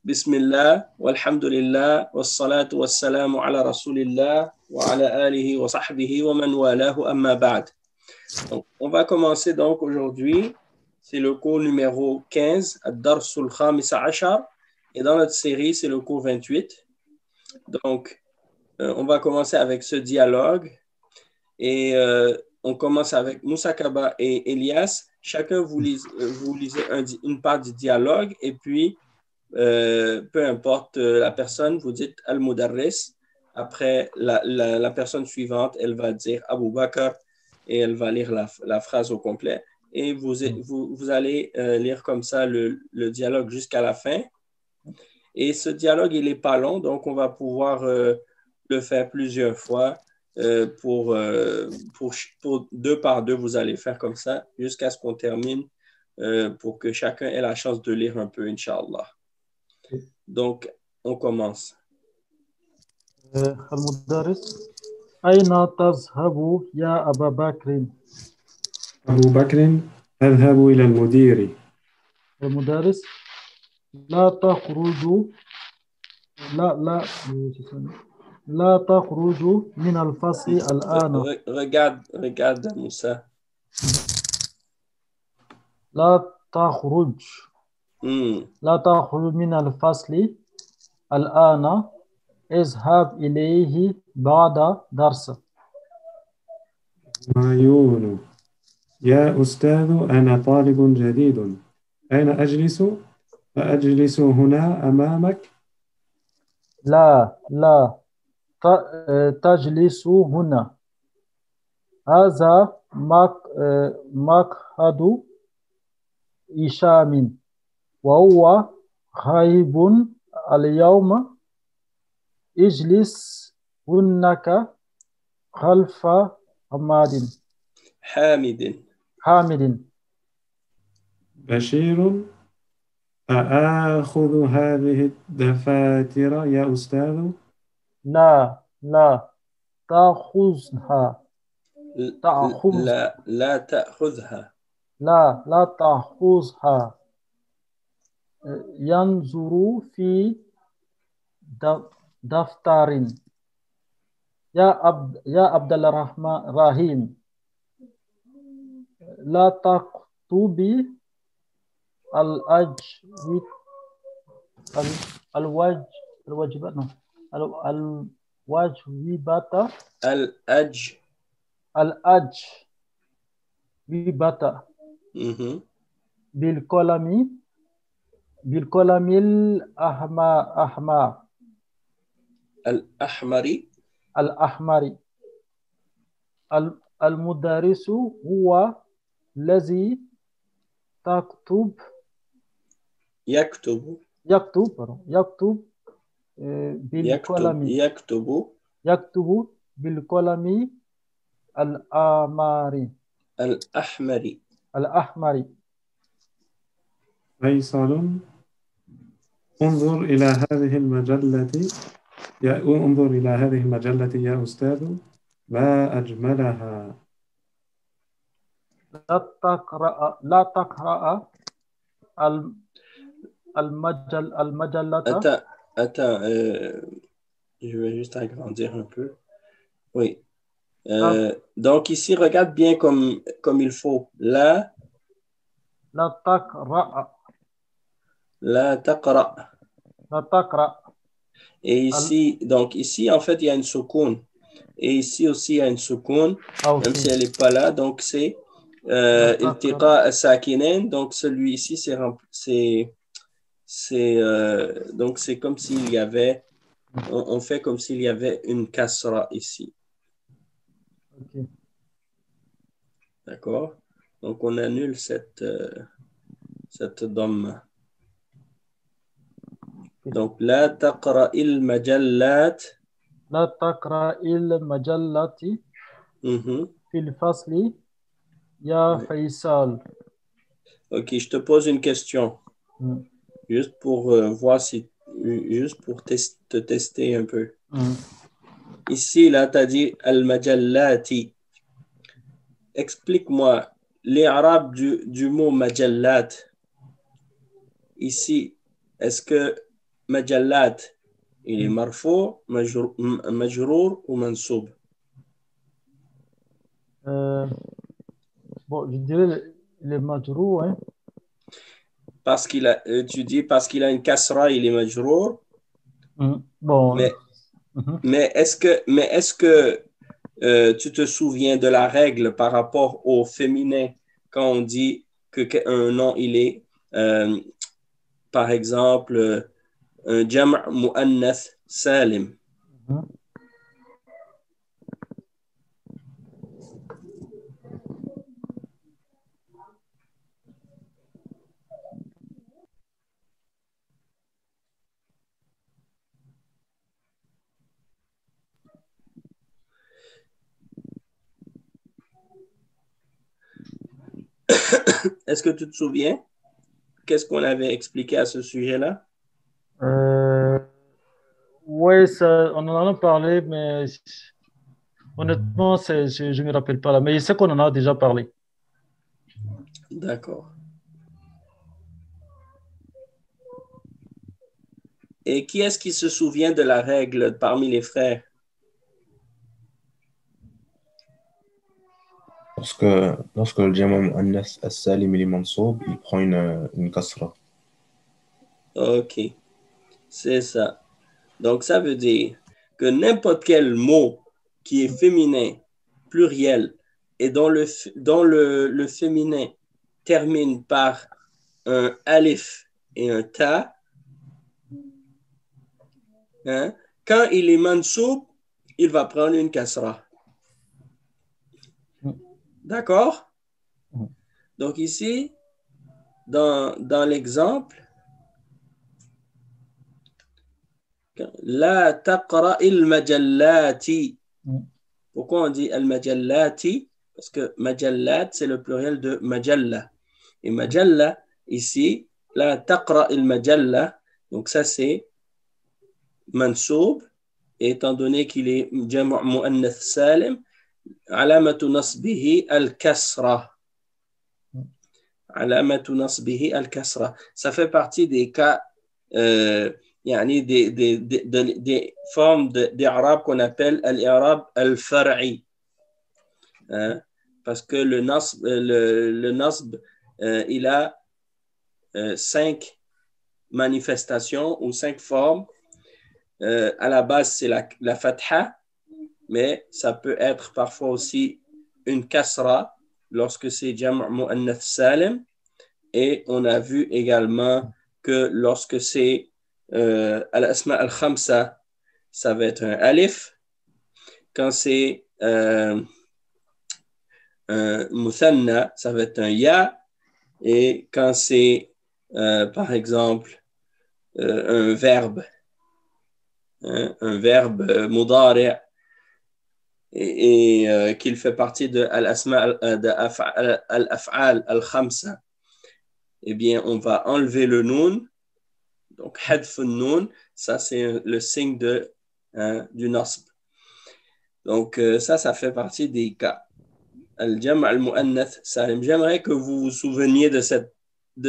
Bismillah, walhamdulillah, wassalatu wassalamu ala rasulillah, wa ala alihi wa sahbihi wa man walahu amma ba'd. Donc, on va commencer donc aujourd'hui, c'est le cours numéro 15, Ad-Darsul Khamis Ashar, et dans notre série, c'est le cours 28. Donc, on va commencer avec ce dialogue, et on commence avec Moussa Kaba et Elias. Chacun vous lisez une part du dialogue, et puis peu importe la personne, vous dites Al-Mudarris. Après, la personne suivante, elle va dire Abu Bakr et elle va lire la phrase au complet. Et vous allez lire comme ça le dialogue jusqu'à la fin. Et ce dialogue, il n'est pas long, donc on va pouvoir le faire plusieurs fois. Pour deux par deux, vous allez faire comme ça jusqu'à ce qu'on termine pour que chacun ait la chance de lire un peu, Inch'Allah. Donc, on commence. المدرس أين تذهب يا أبا بكر؟ أبو بكر أذهب إلى المدير. المدرس لا تخرج لا تخرج من الفصل الآن. Regarde Moussa. لا تخرج من الفصل الآن. اذهب إليه بعد درس. معيون يا أستاذ أنا طالب جديد. أين أجلس؟ أجلس هنا أمامك؟ لا تجلس هنا. هذا مقعد هشام وهو غائب اليوم. اجلس هناك خلف حامد. بشير أآخذ هذه الدفاتر يا أستاذ؟ لا تأخذها. لا تأخذها. لا تأخذها. ينظر في دفتر. يا عبد الرحيم لا تكتب الأجوبة بالقلم الأحمر. المدرس هو الذي يكتب بالقلم الأحمر. فيصل انظر إلى هذه المجلة يا أستاذ، ما أجملها. لا تقرأ المجلة. Attends, je vais juste agrandir un peu. Oui. Donc ici, regarde bien comme il faut. La taqra. Et ici, donc ici, en fait, il y a une soukoun. Et ici aussi, il y a une soukoun, même si elle n'est pas là. Donc, c'est iltiqa as-sakinain. Donc, celui-ci, donc c'est comme s'il y avait, on fait comme s'il y avait une kasra ici. Okay. D'accord? Donc, on annule cette dhamma. Donc, la taqra il-majallat. لا تقرأ المجلة في الفصل يا فيصل. Ok, je te pose une question. Juste pour voir juste pour te tester un peu. Ici, là, tu as dit al-majallati. Explique-moi les arabes du mot majallat. Ici, est-ce que majallat, il est marfou, majrour ou mansoub? Bon, je dirais les majrou, hein. Parce qu'il a, tu dis parce qu'il a une kasra, il est majrour. Bon. Mais, mais est-ce que tu te souviens de la règle par rapport au féminin quand on dit qu'un nom, il est, par exemple, un jam' mu'annath salim? Est-ce que tu te souviens? Qu'est-ce qu'on avait expliqué à ce sujet-là? Oui, on en a parlé, mais honnêtement, je ne me rappelle pas là. Mais je sais qu'on en a déjà parlé. D'accord. Et qui est-ce qui se souvient de la règle parmi les frères? Lorsque le jama' mu'annas as-salim il est mansoub, il prend une kasra. OK, c'est ça. Donc, ça veut dire que n'importe quel mot qui est féminin, pluriel, et dont le féminin termine par un alif et un ta, hein, quand il est mansoub, il va prendre une kasra. D'accord? Donc ici, dans l'exemple, la taqra il majallati. Pourquoi on dit al majallati? Parce que majallat, c'est le pluriel de majalla. Et majalla, ici, la taqra il majalla. Donc ça, c'est mansoub. Et étant donné qu'il est jam' mu'annath salim, alamatu nasbihi al-kasra. Alamatu nasbihi al-kasra. Ça fait partie des cas, يعني des formes d'Arab qu'on appelle l'Arab al-far'i. Parce que le nasb, il a 5 manifestations ou 5 formes. À la base, c'est la fatha, mais ça peut être parfois aussi une kasra lorsque c'est jam' mu'annath salim. Et on a vu également que lorsque c'est al-asma al-khamsa, ça va être un alif. Quand c'est un muthanna, ça va être un ya. Et quand c'est, par exemple, un verbe, un verbe mudari' et qu'il fait partie de al-asma al-af'al al-khamsa, eh bien, on va enlever le noun. Donc, hadf noun, ça, c'est le signe du nasb. Donc, ça fait partie des cas. Al-jam' al-mu'annath salim. J'aimerais que vous vous souveniez de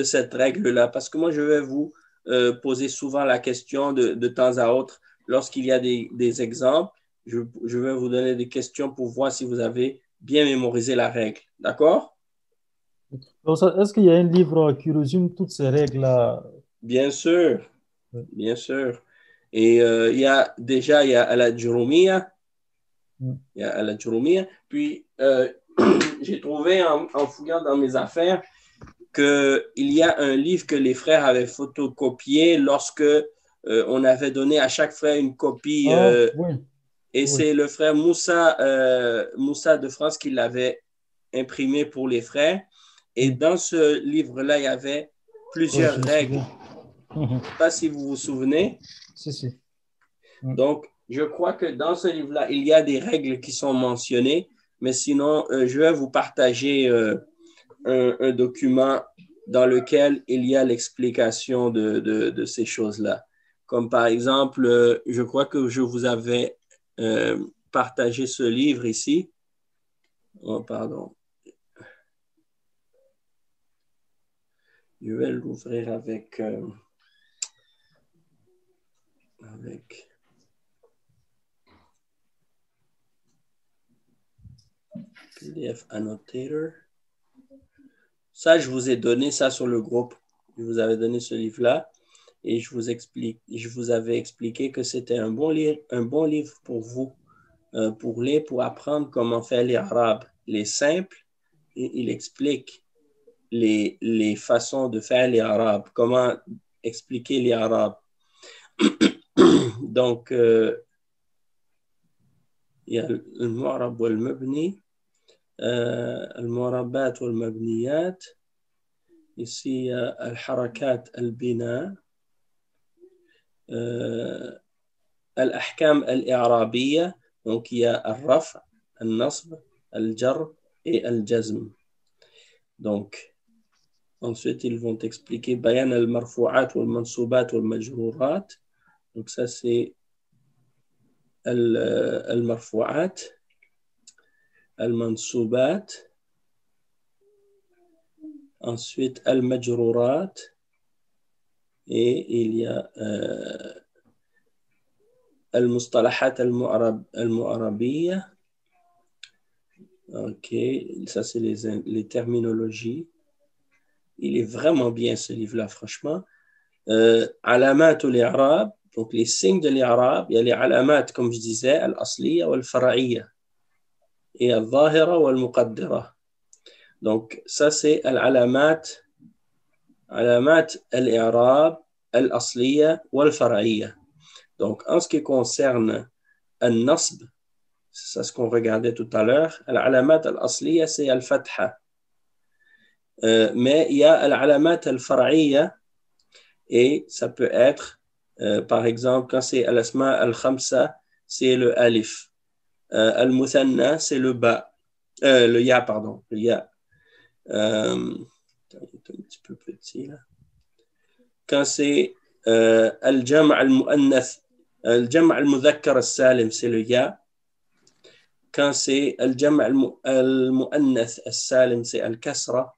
cette règle-là, parce que moi, je vais vous poser souvent la question de temps à autre. Lorsqu'il y a des exemples, je vais vous donner des questions pour voir si vous avez bien mémorisé la règle. D'accord? Est-ce qu'il y a un livre qui résume toutes ces règles-là? Bien sûr, bien sûr. Et il y a Al-Ajurumiyya. Il y a Al-Ajurumiyya. Puis, j'ai trouvé en fouillant dans mes affaires qu'il y a un livre que les frères avaient photocopié lorsque on avait donné à chaque frère une copie. Oui. Et c'est le frère Moussa de France qui l'avait imprimé pour les frères. Et dans ce livre-là, il y avait plusieurs règles. Je ne sais pas si vous vous souvenez. Si. Donc, je crois que dans ce livre-là, il y a des règles qui sont mentionnées, mais sinon, je vais vous partager un document dans lequel il y a l'explication de ces choses-là. Comme par exemple, je crois que je vous avais partagé ce livre ici. Oh, pardon. Je vais l'ouvrir avec... avec PDF Annotator. Ça, je vous ai donné ça sur le groupe. Je vous avais donné ce livre-là et je vous avais expliqué que c'était un bon livre pour vous, pour apprendre comment faire les arabes, les simples, et il explique les façons de faire les arabes, comment expliquer les arabes. Donc, il y a le mu'rab wal mabni, المعربات والمبنيات. Ici, il y a al-harakat al-bina, al-ahkam al-i'rabiyya. Donc, il y a al-raf, al-nasb, al-jar et al-jazm. Donc, ensuite, ils vont expliquer bayan al-marfu'at wal-mansoubat wal-majrurat. Donc, ça, c'est al-marfu'at, al-mansoubat. Ensuite, al-majrurat. Et il y a al-mustalahat al-mu'arabiyya. Ok, ça, c'est les terminologies. Il est vraiment bien, ce livre-là, franchement. Alamat al-i'rab, donc les signes de l'i'rab, il y a les alamat, comme je disais, al-asliya wal-fara'iyya, et al-zahira wal-muqaddira. Donc, ça, c'est al-alamat, alamat al-i'rab, al-asliya wal-fara'iyya. Donc, en ce qui concerne al-nasb, c'est ça ce qu'on regardait tout à l'heure, al-alamat al-asliya, c'est al-fatha. Mais il y a al-alamat al-fara'iyya, et ça peut être, par exemple, quand c'est al-asma al-khamsa, c'est le alif. Al-muthanna, c'est le ba. Le ya, pardon. Le ya. Un petit peu petit, là. Quand c'est al-jam' al-mu'annath, al-jam' al-mudhakkar al-salim, c'est le ya. Quand c'est al-jam' al-mu'annath al-salim, c'est al-kasra.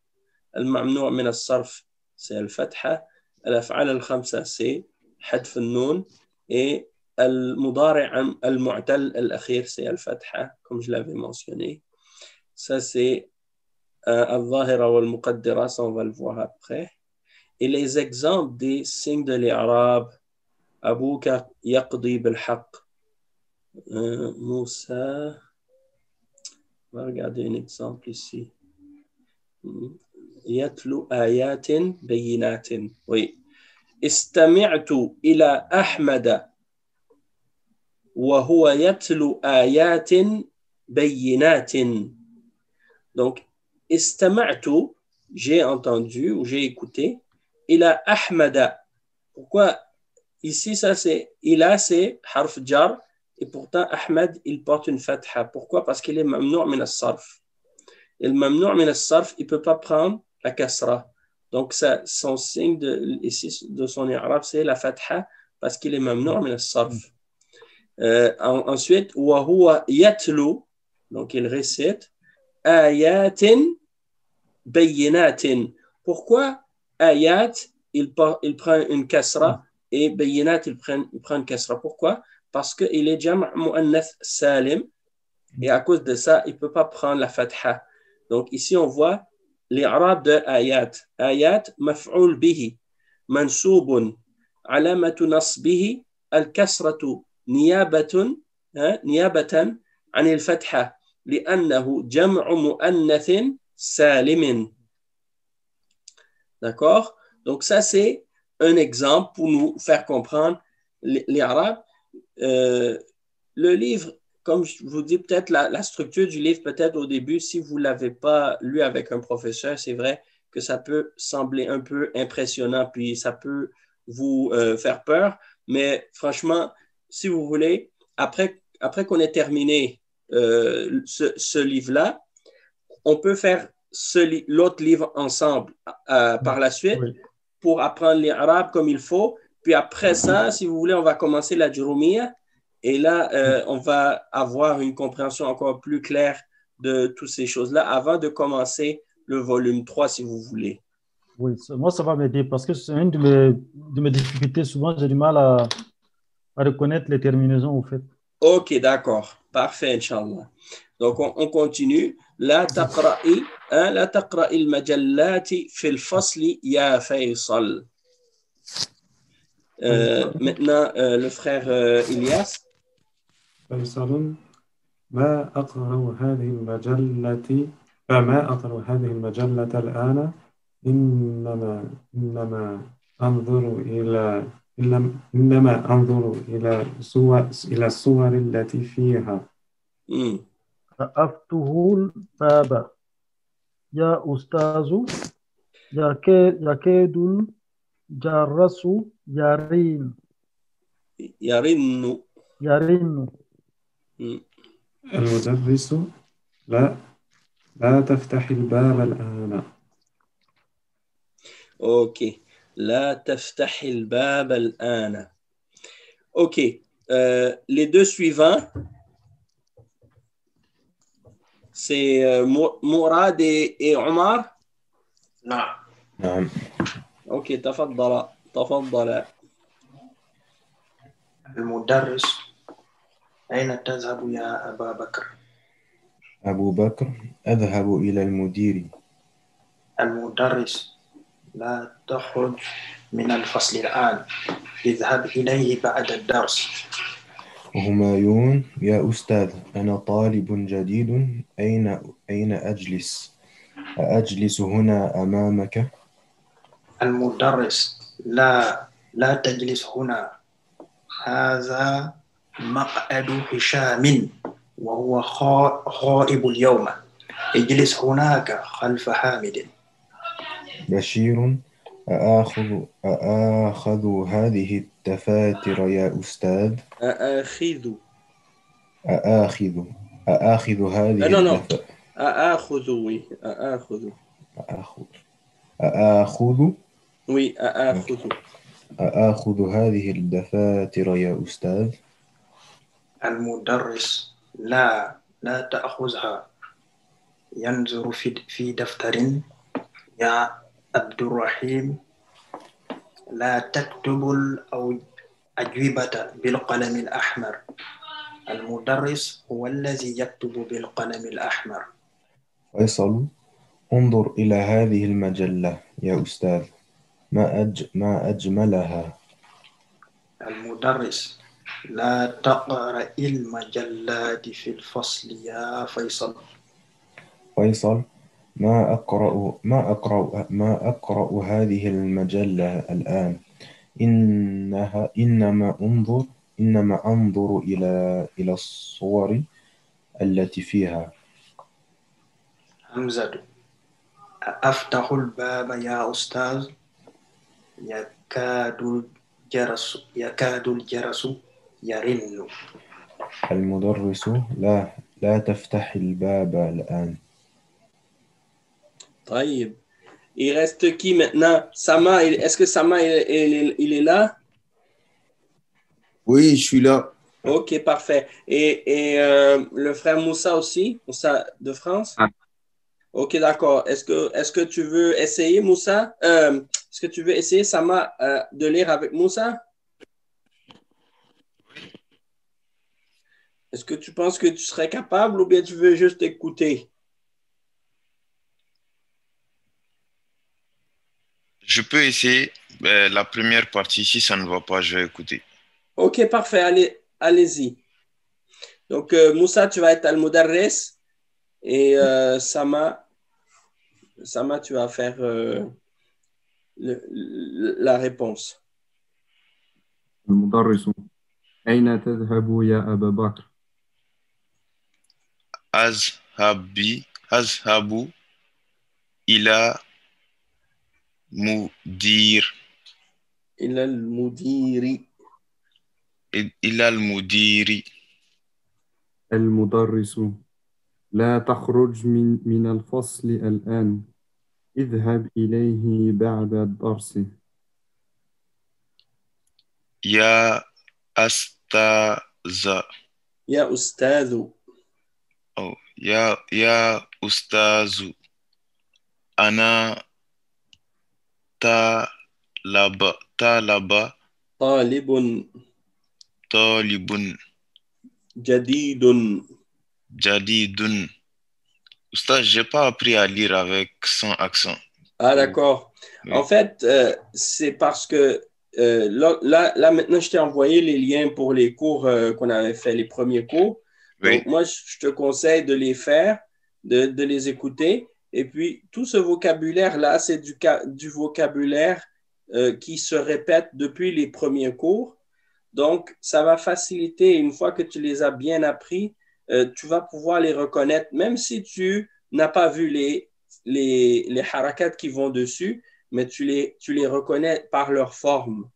Al-mamnu' min al-sarf, c'est al-fatha. Al-af'al al-khamsa, c'est hadf al-noun. Et al-mudari' al-mu'tal al-akhir, c'est al-fatha, comme je l'avais mentionné. Ça, c'est al-zahira wal-muqaddira, ça on va le voir après. Et les exemples des signes de l'Arab, Abouka yaqdi bil-haq. Moussa, on va regarder un exemple ici. Yatlu ayatin bayinatin. Oui. Istami'tu ila Ahmada wa huwa yatlu ayatin bayinatin. Donc, istama'tu, j'ai entendu ou j'ai écouté. Ila Ahmada. Pourquoi ici, ça c'est ila, c'est harf jar, et pourtant Ahmad, il porte une fatha. Pourquoi? Parce qu'il est mamnou' min as-sarf. Et le mamnou' min as-sarf, il ne peut pas prendre la kasra. Donc, ça, son signe ici de son i'rab, c'est la fatha, parce qu'il est mamnou' min as-sarf. Ensuite, wa huwa yatlu, donc il récite ayatin bayinatin. Pourquoi ayat, il prend une kasra, et bayinat, il prend une kasra. Pourquoi? Parce qu'il est jam' mu'annath salim, et à cause de ça, il ne peut pas prendre la fatha. Donc ici, on voit l'i'rab de ayat. Ayat, maf'ul bihi, mansoubun, alamatu nasbihi, al-kasratu, niyabatan, an il-fatha, li'annahu jam'u mu'annathin salimin. D'accord? Donc ça, c'est un exemple pour nous faire comprendre les Arabes. Le livre, comme je vous dis, peut-être la structure du livre, peut-être au début, si vous ne l'avez pas lu avec un professeur, c'est vrai que ça peut sembler un peu impressionnant, puis ça peut vous faire peur. Mais franchement, si vous voulez, après qu'on ait terminé ce livre-là, on peut faire l'autre livre ensemble par la suite, oui, pour apprendre les arabes comme il faut. Puis après ça, si vous voulez, on va commencer la Jurumiyya. Et là, on va avoir une compréhension encore plus claire de toutes ces choses-là avant de commencer le volume 3, si vous voulez. Oui, moi, ça va m'aider parce que c'est une de mes difficultés. Souvent, j'ai du mal à reconnaître les terminaisons, au fait. Ok, d'accord. Parfait, Inch'Allah. Donc, on continue. لا تقرأي لا تقرأي المجلات في الفصل يا فيصل. Maintenant, le frère Ilyas. فيصل ما أقرأ هذه المجلة فما أقرأ هذه المجلة الآن إنما أنظر إلى الصور التي فيها. أفتح الباب يا أستاذ يكاد الجرس يرن. المدرس لا تفتح الباب الآن. Ok. لا تفتح الباب الآن. Ok. Les deux suivants, c'est Mourad et Omar. نعم. Ok, تفضل. المدرس أين تذهب يا أبا بكر؟ أبو بكر أذهب إلى المدير. المدرس لا تخرج من الفصل الآن، اذهب إليه بعد الدرس. همايون يا أستاذ أنا طالب جديد أين أجلس؟ أجلس هنا أمامك؟ المدرس لا تجلس هنا، هذا مقعد هشام وهو غائب اليوم، اجلس هناك خلف حامد. بشير أآخذ هذه الدفاتر يا أستاذ؟ أآخذ هذه الدفاتر. أآخذ هذه الدفاتر يا أستاذ؟ المدرس لا تأخذها، ينظر في دفتر يا عبد الرحيم، لا تكتب الأجوبة بالقلم الأحمر، المدرس هو الذي يكتب بالقلم الأحمر. فيصل انظر إلى هذه المجلة يا أستاذ، ما أجملها. المدرس لا تقرأ المجلات في الفصل يا فيصل. فيصل ما أقرأ هذه المجلة الآن، إنما أنظر إلى الصور التي فيها. حمزة أفتح الباب يا أستاذ، يكاد الجرس يرن. المدرس لا تفتح الباب الآن. طيب. Il reste qui maintenant? Sama, est-ce que Sama il est là? Oui, je suis là. Ok, parfait. Et le frère Moussa aussi, Moussa de France? Ah. Ok, d'accord. Est-ce que tu veux essayer, Moussa? Est-ce que tu veux essayer, Sama, de lire avec Moussa? Est-ce que tu penses que tu serais capable ou bien tu veux juste écouter? Je peux essayer la première partie. Si ça ne va pas, je vais écouter. Ok, parfait. Allez-y. Donc, Moussa, tu vas être Al-Mudarris et Sama, tu vas faire la réponse. المدرس أين تذهب يا أبا بكر؟ أذهب إلى مدير. إلى المدير. المدرس لا تخرج من الفصل الآن، اذهب إليه بعد الدرس. يا أستاذ. يا أستاذ. يا أستاذ أنا طالب talibun, jadidun. jadidun. Oustaz, j'ai pas appris à lire avec sans accent. Ah, d'accord. Oui. En fait, c'est parce que là, maintenant, je t'ai envoyé les liens pour les cours qu'on avait fait, les premiers cours. Oui, Donc, moi, je te conseille de les faire, de les écouter. Et puis, tout ce vocabulaire-là, c'est du vocabulaire qui se répète depuis les premiers cours. Donc, ça va faciliter, une fois que tu les as bien appris, tu vas pouvoir les reconnaître, même si tu n'as pas vu les harakats qui vont dessus, mais tu les reconnais par leur forme.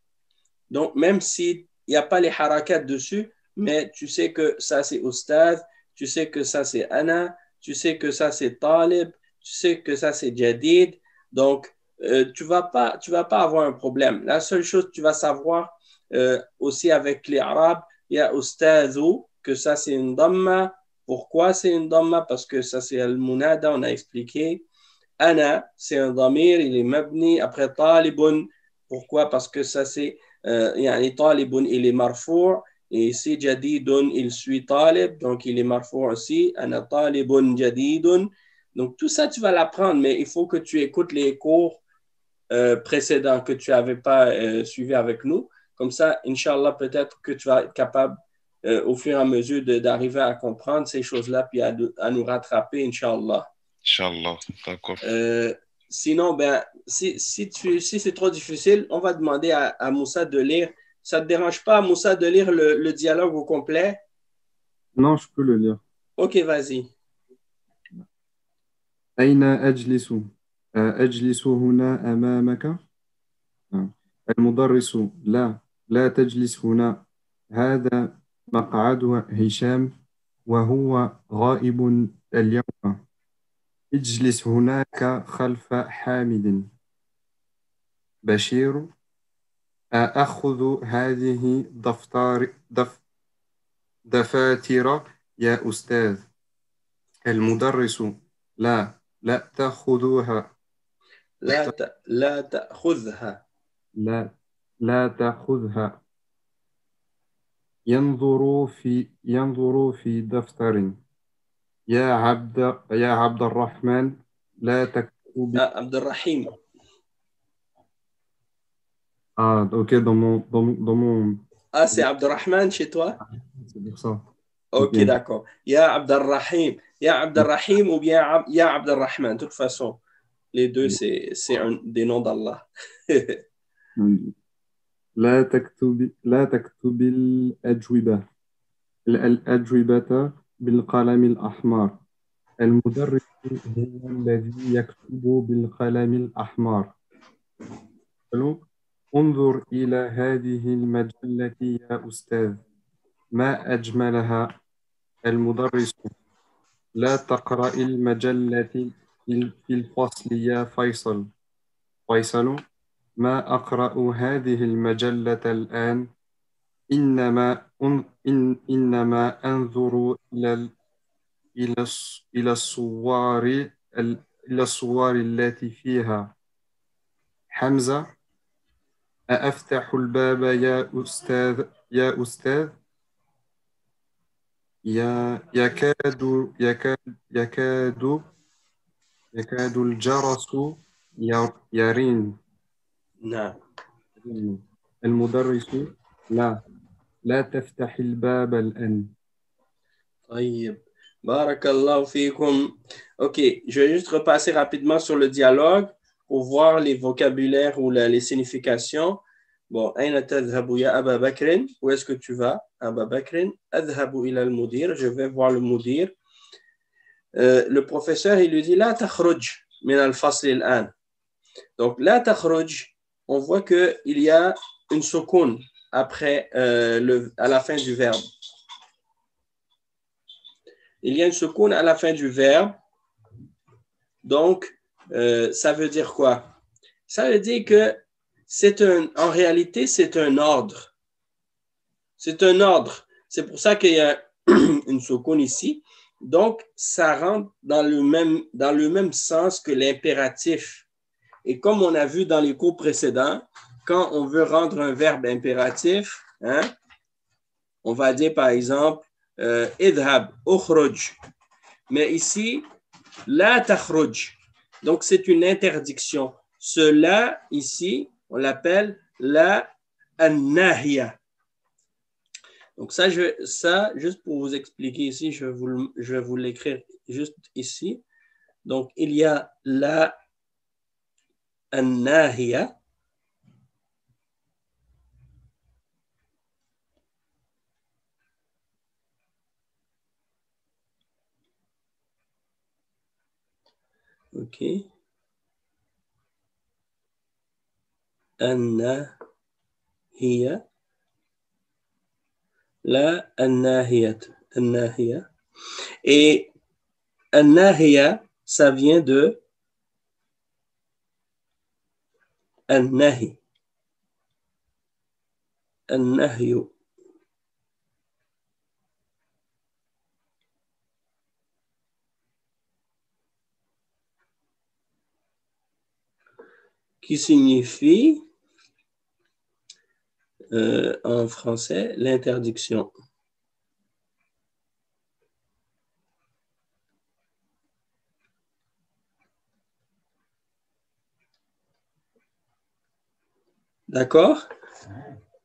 Donc, même s'il n'y a pas les harakats dessus, mais tu sais que ça, c'est Ustad, tu sais que ça, c'est Ana, tu sais que ça, c'est Talib, tu sais que ça, c'est Jadid. Donc, tu vas pas avoir un problème. La seule chose que tu vas savoir aussi avec les Arabes, il y a Ustadhu, que ça, c'est une Dhamma. Pourquoi c'est une Dhamma? Parce que ça, c'est Al-Munada, on a expliqué. Ana, c'est un Dhamir, il est mabni. Après Talibun, pourquoi? Parce que ça, c'est يعني طالب il est marfou' et ici jadidun il suit talib donc il est marfou' aussi ana talibun jadidun. Donc tout ça tu vas l'apprendre, mais il faut que tu écoutes les cours précédents que tu n'avais pas suivi avec nous, comme ça Inch'Allah peut-être que tu vas être capable au fur et à mesure d'arriver à comprendre ces choses-là puis à nous rattraper Inch'Allah. Inch'Allah, d'accord. Sinon, ben, si c'est trop difficile, on va demander à Moussa de lire. Ça ne te dérange pas, Moussa, de lire le dialogue au complet? Non, je peux le lire. Ok, vas-y. أين أجلس؟ أجلس هنا أمامك؟ المدرس لا تجلس هنا، هذا مقعد هشام وهو غائب اليوم، اجلس هناك خلف حامد. بشير أخذ هذه دفاتر يا أستاذ. المدرس لا تأخذها. لا تأخذها. لا تأخذها. ينظر في دفتر. يا عبد الرحمن لا تكتب. عبد الرحيم. Ah, ok, dans mon... Ah, c'est Abdelrahman chez toi? C'est pour ça. Ok, Ok. d'accord. Ya Abdelrahim. Ya Abdelrahim ou bien Ya Abdelrahman. De toute façon, les deux, c'est des noms d'Allah. لا تكتب الأجوبة بالقلم الأحمر. المدرس هو الذي يكتب بالقلم الأحمر. انظر إلى هذه المجلة يا أستاذ، ما أجملها. المدرس لا تقرأ المجلة في الفصل يا فيصل. ما أقرأ هذه المجلة الآن، إنما أنظر إلى الصور التي فيها. حمزة أفتح الباب يا أستاذ. يكاد الجرس يرن. نعم. المدرس لا تفتح الباب الآن. طيب. Barakallahu fikum. Ok, je vais juste repasser rapidement sur le dialogue pour voir les vocabulaires ou les significations. Bon, أين تذهب يا أبا بكر? Où est-ce que tu vas? أبا بكر. أذهب إلى المدير. Je vais voir le mudir. Le professeur, il lui dit لا تخرج من الفصل الآن. Donc, لا تخرج, on voit qu'il y a une soukoun après, à la fin du verbe. Il y a une soukoun à la fin du verbe. Donc, ça veut dire quoi? Ça veut dire que en réalité, c'est un ordre. C'est un ordre. C'est pour ça qu'il y a une soukoun ici. Donc, ça rentre dans le même sens que l'impératif. Et comme on a vu dans les cours précédents, quand on veut rendre un verbe impératif, hein, On va dire par exemple, idhab, ukhruj. Mais ici, la takhruj. Donc, c'est une interdiction. Cela, ici, on l'appelle la an-nahiya. Donc, ça, juste pour vous expliquer ici, je vais vous l'écrire juste ici. Donc, il y a la an-nahiya. OK. An-nahiya. La an-nahiyat. An-nahiya. Et an-nahiya, ça vient de an-nahi. An-nahyu. Qui signifie en français l'interdiction. D'accord?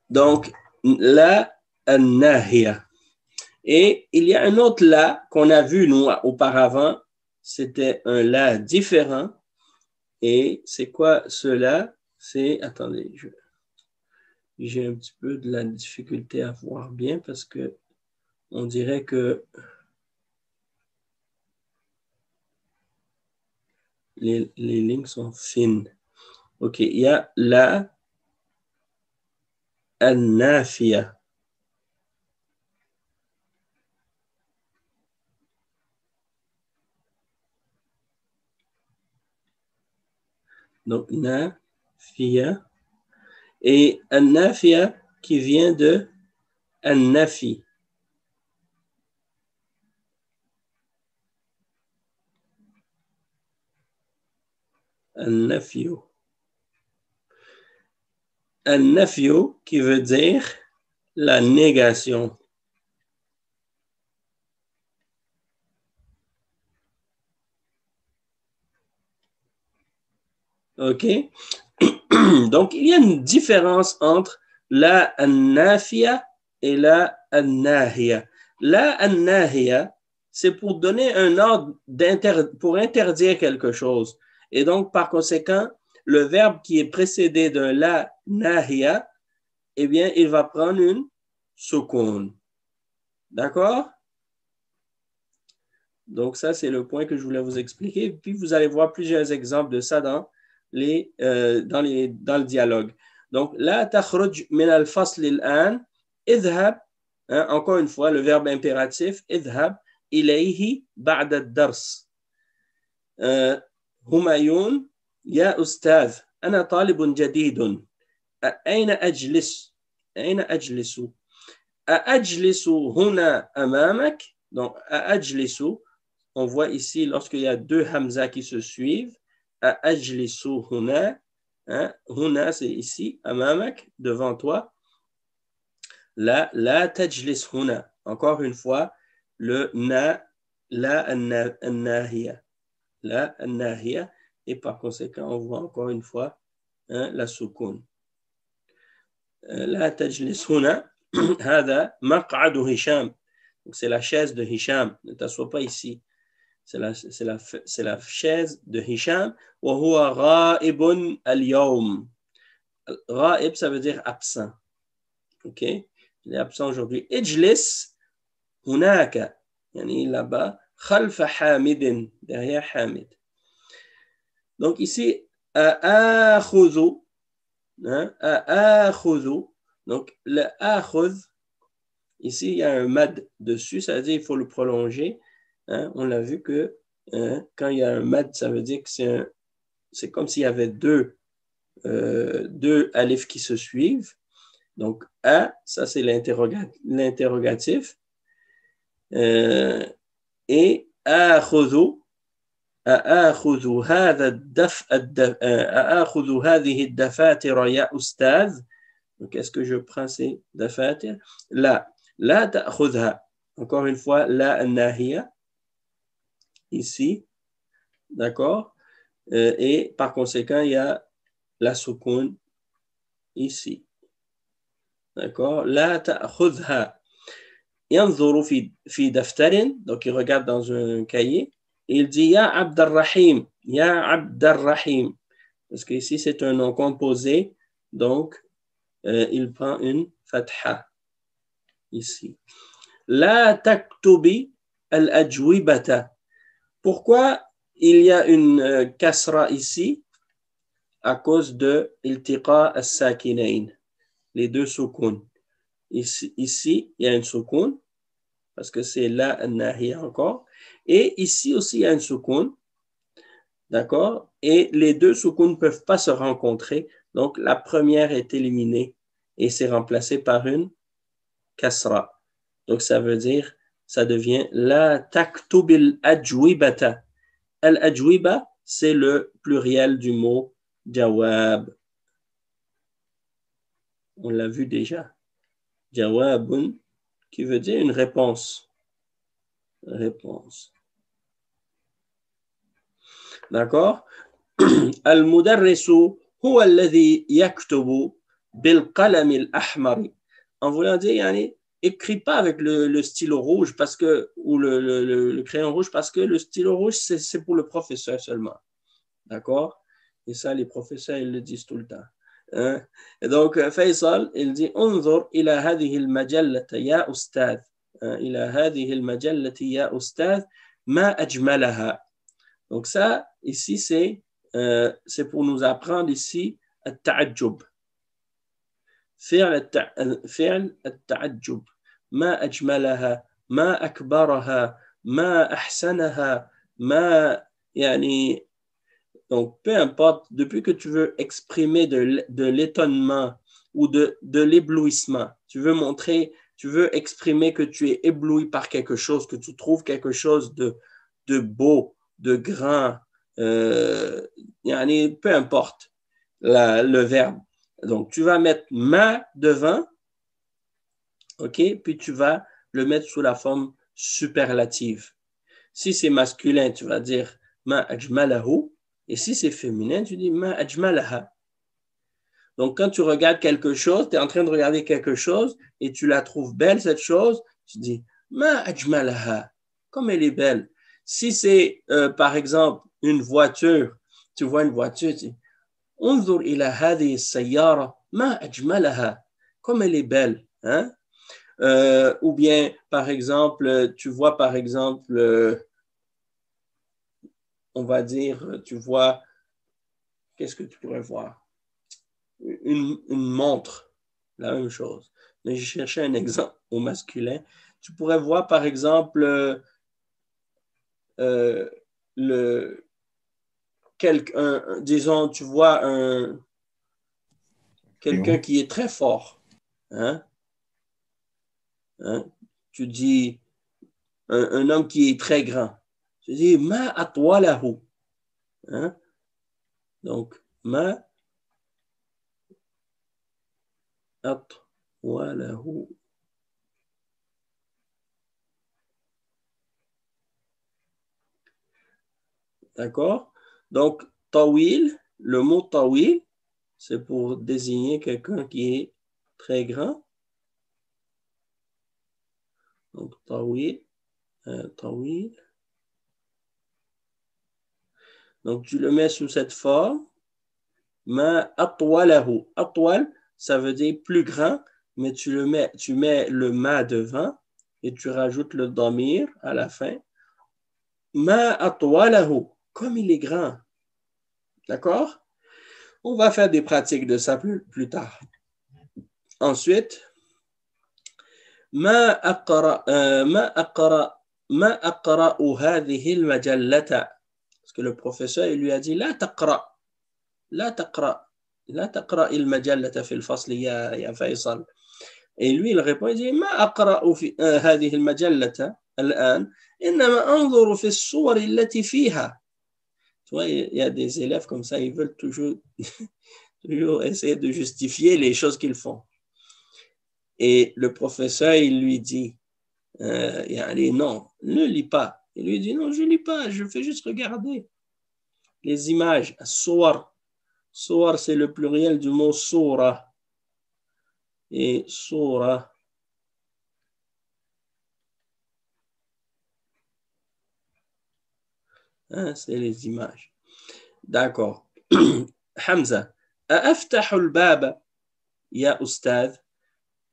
Donc, la an-nahiya. Et il y a un autre la qu'on a vu nous auparavant. C'était un la différent. Et c'est quoi cela? C'est, attendez, j'ai un petit peu de la difficulté à voir bien parce que on dirait que les lignes sont fines. OK, il y a la an-nafiya. Donc, nafiya. Et an-nafiya qui vient de an-nafi. An-nafiyu. An-nafiyu qui veut dire la négation. OK? Donc, il y a une différence entre la an-nafiya et la an-nahiya. La an-nahiya, c'est pour donner un ordre pour interdire quelque chose. Et donc, par conséquent, le verbe qui est précédé d'un la nahiya, eh bien, il va prendre une sukun. D'accord? Donc, ça, c'est le point que je voulais vous expliquer. Puis, vous allez voir plusieurs exemples de ça dans le dialogue. Donc, la takhruj min al-fasl al-an, idhab, encore une fois, le verbe impératif, idhab, ilayhi ba'da ad-dars. Humayun, ya ustaz, ana talibun jadidun. أين أجلس؟ أين أجلس؟ أجلس هنا أمامك. Donc, أجلس, on voit ici, lorsqu'il y a deux hamza qui se suivent, أجلس هنا, هنا c'est ici, أمامك, devant toi. لا تجلس هنا. Encore une fois, le na, la الناهية. La الناهية. Et par conséquent, on voit encore une fois la sukun. لا تجلس هنا. هذا مقعد هشام. Donc, c'est la chaise de Hisham. Ne t'assois pas ici. C'est la chaise de Hisham. وهو غائب اليوم. غائب, ça veut dire absent. OK? Il est absent aujourd'hui. اجلس هناك. يعني là-bas. خلف حامد. Derrière Hamid. Donc ici, آخذ. آخذ. Donc, le آخذ, ici, il y a un mad dessus, ça veut dire qu'il faut le prolonger. On l'a vu que quand il y a un mad, ça veut dire que c'est comme s'il y avait deux alifs qui se suivent. Donc, ça c'est l'interrogatif. Et آخذ أآخذ هذه الدفاتر يا أستاذ. Donc, est-ce que je prends ces dafatir? Là, La ta'khudha. Encore une fois, la nahiya, ici, d'accord? Et par conséquent, il y a la soukoun ici. D'accord? La ta'khudha. Yanzuru fi daftarin. Donc, il regarde dans un cahier. Et il dit Ya Abdarrahim. Ya Abdarrahim. Parce qu'ici, c'est un nom composé. Donc, il prend une fatha. Ici. La taktubi al-ajwibata. Pourquoi il y a une kasra ici? À cause de iltiqa as-sakinain, les deux soukoun. Ici, il y a une soukoun, parce que c'est la nahiya encore. Et ici aussi, il y a une soukoun. D'accord? Et les deux soukoun ne peuvent pas se rencontrer. Donc, la première est éliminée et c'est remplacé par une kasra. Donc, ça veut dire, ça devient la taktubil ajwibata. Al-ajwiba, c'est le pluriel du mot jawab. On l'a vu déjà. Jawabun, qui veut dire une réponse. Réponse. D'accord? Al-mudarrisu huwa alladhi yaktubu bil qalam al-ahmar. En voulant dire, yani, écris pas avec le stylo rouge parce que, ou le crayon rouge parce que le stylo rouge, c'est pour le professeur seulement. D'accord? Et ça, les professeurs, ils le disent tout le temps. Hein? Et donc, Faisal, il dit Unzur ila hadhihi al-majallata ya ustad. Ila hadhihi al-majallati ya ustad ma ajmalaha. Donc, ça, ici, c'est pour nous apprendre ici at-ta'ajjub. فعل التعجب ما أجملها ما أكبرها ما أحسنها ما يعني. Donc, peu importe, depuis que tu veux exprimer de l'étonnement ou de l'éblouissement, tu veux montrer, tu veux exprimer que tu es ébloui par quelque chose, que tu trouves quelque chose de beau, de grand, yani, peu importe le verbe. Donc, tu vas mettre ma devant, ok, puis tu vas le mettre sous la forme superlative. Si c'est masculin, tu vas dire ma ajmalahu. Et si c'est féminin, tu dis ma ajmalaha. Donc, quand tu regardes quelque chose, tu es en train de regarder quelque chose et tu la trouves belle, cette chose, tu dis ma ajmalaha, comme elle est belle. Si c'est, par exemple, une voiture, tu vois une voiture, tu dis unzur ila hadhihi sayyara ma ajmalaha, comme elle est belle. Hein? Ou bien, par exemple, tu vois, par exemple, on va dire, tu vois, qu'est-ce que tu pourrais voir? Une montre, la même chose. Mais je cherchais un exemple au masculin. Tu pourrais voir, par exemple, disons, tu vois quelqu'un qui est très fort. Hein? Hein? Tu dis un homme qui est très grand. Tu dis ma atwalahu. Hein? Donc, ma atwalahu. D'accord? Donc, tawil, le mot tawil, c'est pour désigner quelqu'un qui est très grand. Donc, tawil, tawil. Donc, tu le mets sous cette forme. Ma atwalahu. Atwal, ça veut dire plus grand, mais tu mets le ma devant et tu rajoutes le damir à la fin. Ma atwalahu, comme il est grand. D'accord? On va faire des pratiques de ça plus tard. Ensuite, ما أقرأ هذه المجلة. Parce que le professeur, il lui a dit لا تقرأ المجلة في الفصل يا فيصل. Et lui, il répond, il dit ما أقرأ في هذه المجلة الآن إنما أنظر في الصور التي فيها. Tu vois, il y a des élèves comme ça, ils veulent toujours essayer de justifier les choses qu'ils font. Et le professeur, il lui dit, non, ne lis pas. Il lui dit, non, je ne lis pas, je fais juste regarder les images. Sour. Sour, c'est le pluriel du mot soura. Et soura. C'est les images. D'accord. Hamza. أفتح الباب يا أستاذ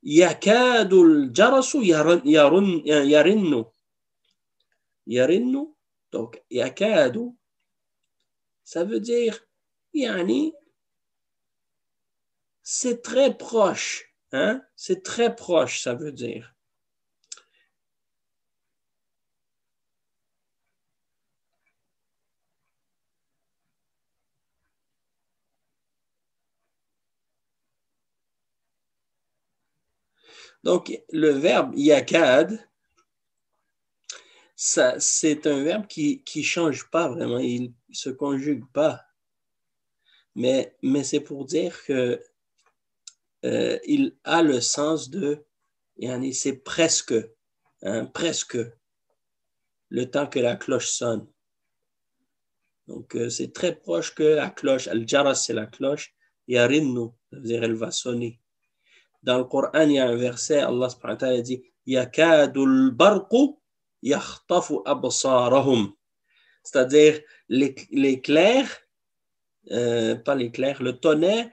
يكاد الجرس يرن. Donc يكاد ça veut dire يعني c'est très proche, hein? C'est très proche, ça veut dire. Donc, le verbe yakad, c'est un verbe qui ne change pas vraiment, il ne se conjugue pas. Mais c'est pour dire que il a le sens de, c'est presque, hein, presque, le temps que la cloche sonne. Donc, c'est très proche que la cloche. Al-Jaras, c'est la cloche. Yarinnu, ça veut dire elle va sonner. Dans le Coran, il y a un verset, Allah subhanahu wa ta'ala dit Yakadul barqu yakhtafu absarahum. C'est-à-dire l'éclair, pas l'éclair, le tonnerre,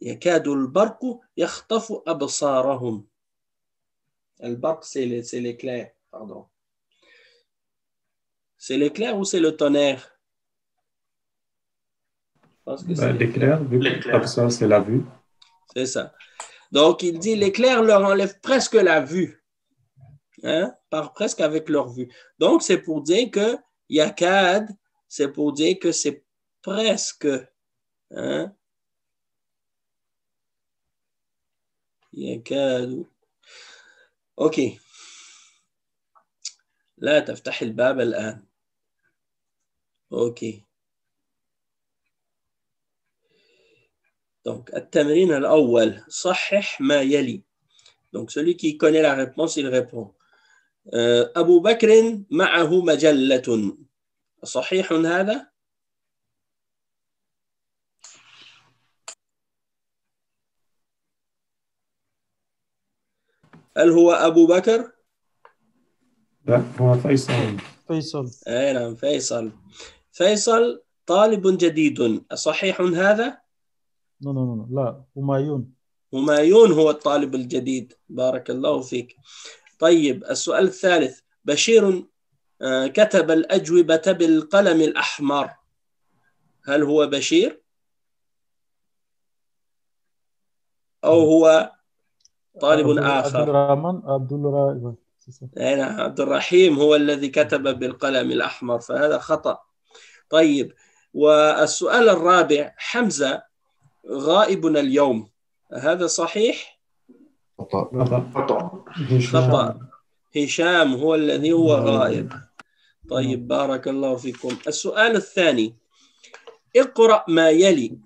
Yakadul barqu yakhtafu absarahum. Al-barq, c'est l'éclair, pardon. C'est l'éclair ou c'est le tonnerre? Je pense que c'est l'éclair, vu que l'absar, c'est la vue. C'est ça. Donc, il dit l'éclair leur enlève presque la vue. Hein? Par presque avec leur vue. Donc, c'est pour dire que yakad, c'est pour dire que c'est presque. Hein? Yakad. OK. لا تفتح الباب الآن. OK. Donc, التمرين الأول صحح ما يلي. Donc, celui qui connaît la réponse, il répond. أبو بكر معه مجلة. صحيح هذا؟ هل هو أبو بكر؟ لا هو فيصل. نعم فيصل. فيصل طالب جديد. صحيح هذا؟ لا همايون هو الطالب الجديد. بارك الله فيك. طيب السؤال الثالث بشير كتب الأجوبة بالقلم الأحمر. هل هو بشير؟ أو هو طالب آخر؟ عبد الرحيم هو الذي كتب بالقلم الأحمر، فهذا خطأ. طيب والسؤال الرابع حمزة غائبنا اليوم. هذا صحيح؟ خطأ. هشام هو الذي هو غائب. طيب بارك الله فيكم. السؤال الثاني اقرأ ما يلي.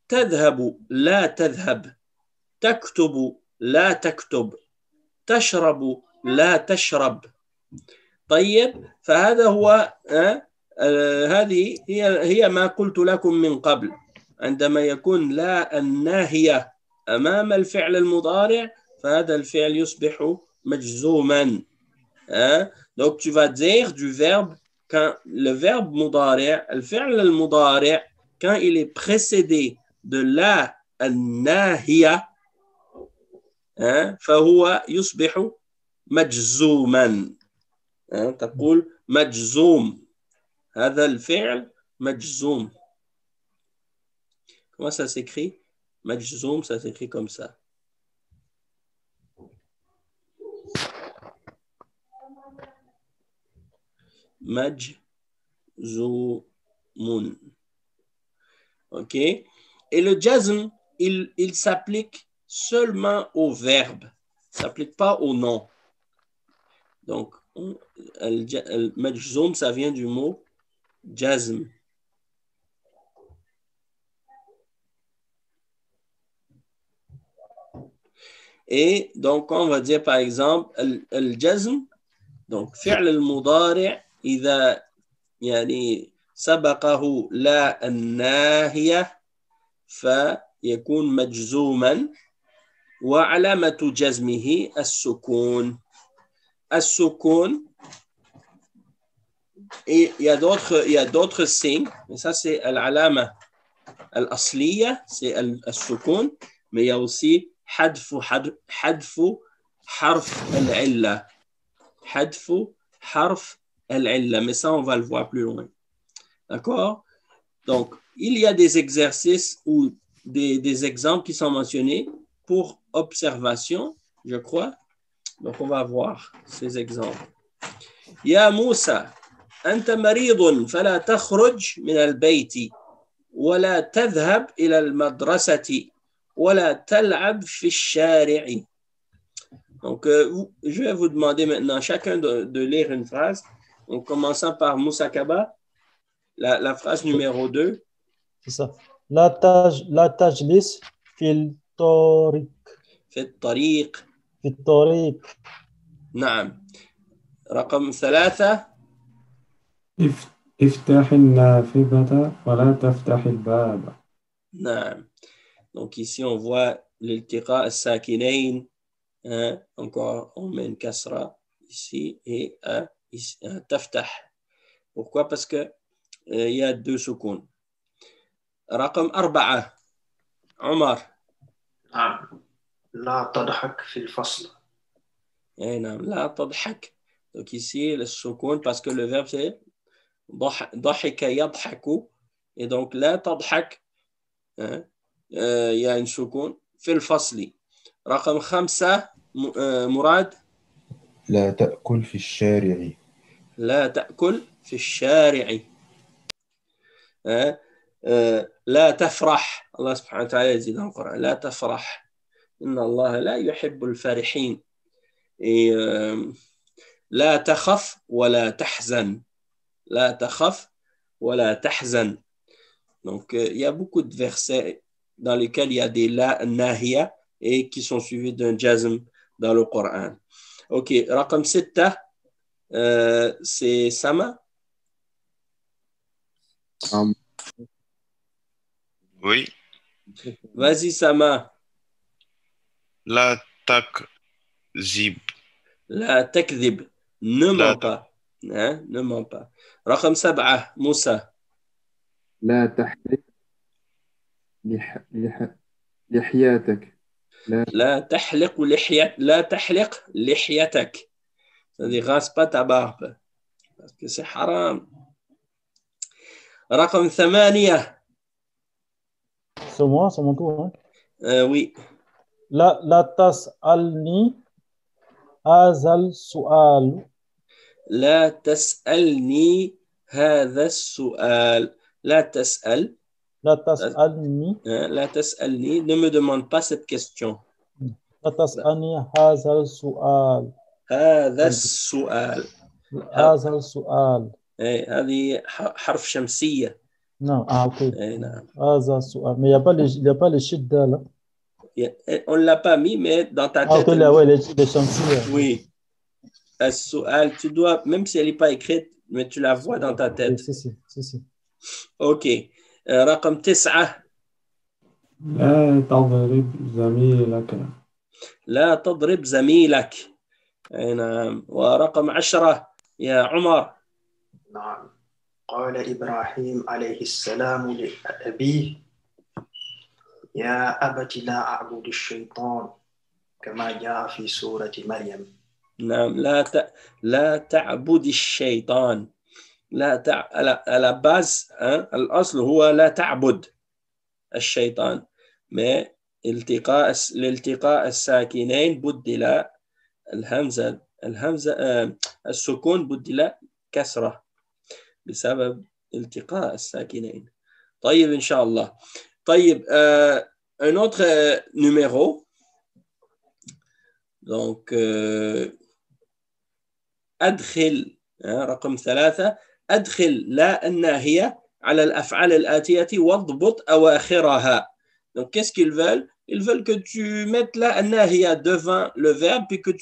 تذهب لا تذهب، تكتب لا تكتب، تشرب لا تشرب. طيب فهذا هو هذه هي ما قلت لكم من قبل. عندما يكون لا الناهية أمام الفعل المضارع فهذا الفعل يصبح مجزوما. Donc tu vas dire du verbe quand le verbe مضارع الفعل المضارع quand il est précédé de la الناهية فهو يصبح مجزوما. تقول مجزوم. هذا الفعل مجزوم. Comment ça s'écrit? Majzoum, ça s'écrit comme ça. Majzoumun. OK? Et le jazm, il s'applique seulement au verbe. Il ne s'applique pas au nom. Donc, majzoum, ça vient du mot jazm. Et donc, on va dire par exemple, الجزم donc فعل المضارع إذا يعني سبقه لا الناهية فيكون مجزوما وعلامة جزمه السكون. السكون et il y a d'autres signes mais ça c'est العلامة الأصلية c'est السكون mais il y a aussi حذف حرف العلة حذف حرف العلة mais ça on va le voir plus loin. D'accord? Donc, il y a des exercices ou des exemples qui sont mentionnés pour observation, je crois. Donc, on va voir ces exemples. يا موسى أنت مريض فلا تخرج من البيت ولا تذهب إلى المدرسة ولا تلعب في الشارع. Donc, je vais vous demander maintenant chacun de lire une phrase, en commençant par Moussa Kaba. La phrase numéro 2. C'est ça. لا تجلس في الطريق. في الطريق. في الطريق. نعم. رقم 3. افتح النافذة ولا تفتح الباب. نعم. Donc ici on voit l'iltiqa as-sakinayn. Encore on met une kasra ici et ici, taftah. Pourquoi? Parce que il y a 2 soukoun. رقم 4. عمر. نعم. لا تضحك في الفصل. نعم. لا تضحك. Donc ici le soukoun parce que le verbe c'est ضحك يضحك et donc لا تضحك il y a une soukoun في الفصل. رقم 5. مراد. لا تأكل في الشارع. لا تأكل في الشارع. لا تفرح. الله سبحانه وتعالى يزيد في القرآن لا تفرح إن الله لا يحب الفرحين. لا تخف ولا تحزن. لا تخف ولا تحزن. Donc il y a beaucoup de versets dans lesquels il y a des la nahiya et qui sont suivis d'un jazm dans le Coran. Ok, رقم 6 c'est Sama. Oui. Vas-y Sama. La takzib. لا تكذب. Ne mens pas. Ne mens pas. رقم 7 موسى. لا تحلق لحياتك. لا تحلق لحيتك. C'est-à-dire, rase pas ta barbe. Parce que c'est haram. رقم 8. C'est moi, c'est mon tour. Oui. لا تسألني هذا السؤال. لا تسألني هذا السؤال. لا تسأل. لا تسألني. لا تسألني. Ne me demande pas cette question. لا تسألني هذا السؤال. هذا السؤال. هذا السؤال. هذه حرف شمسية. Non, ok. نعم. هذا السؤال. Mais il n'y a pas le shidda là. On ne l'a pas mis, mais dans ta tête. Ok, là, ouais, les chansons. Oui. السؤال, tu dois, même si elle n'est pas écrite, mais tu la vois dans ta tête. Si. Ok. رقم 9. لا تضرب زميلك. لا تضرب زميلك. نعم. ورقم 10 يا عمر. نعم. قال إبراهيم عليه السلام لأبيه يا أبت لا أعبد الشيطان كما جاء في سورة مريم. نعم. لا تعبد الشيطان. à la base, الأصل هو لا تعبد الشيطان. mais الالتقاء الساكنين بدل الهمزة السكون بدل كسرة بسبب التقاء الساكنين. طيب إن شاء الله. طيب un autre numéro. Donc أدخل رقم 3. أدخل لا الناهية على الأفعال الآتية واضبط أواخرها. Donc qu'est-ce qu'ils veulent? ils veulent que tu mettes la nahiya devant le verbe puis que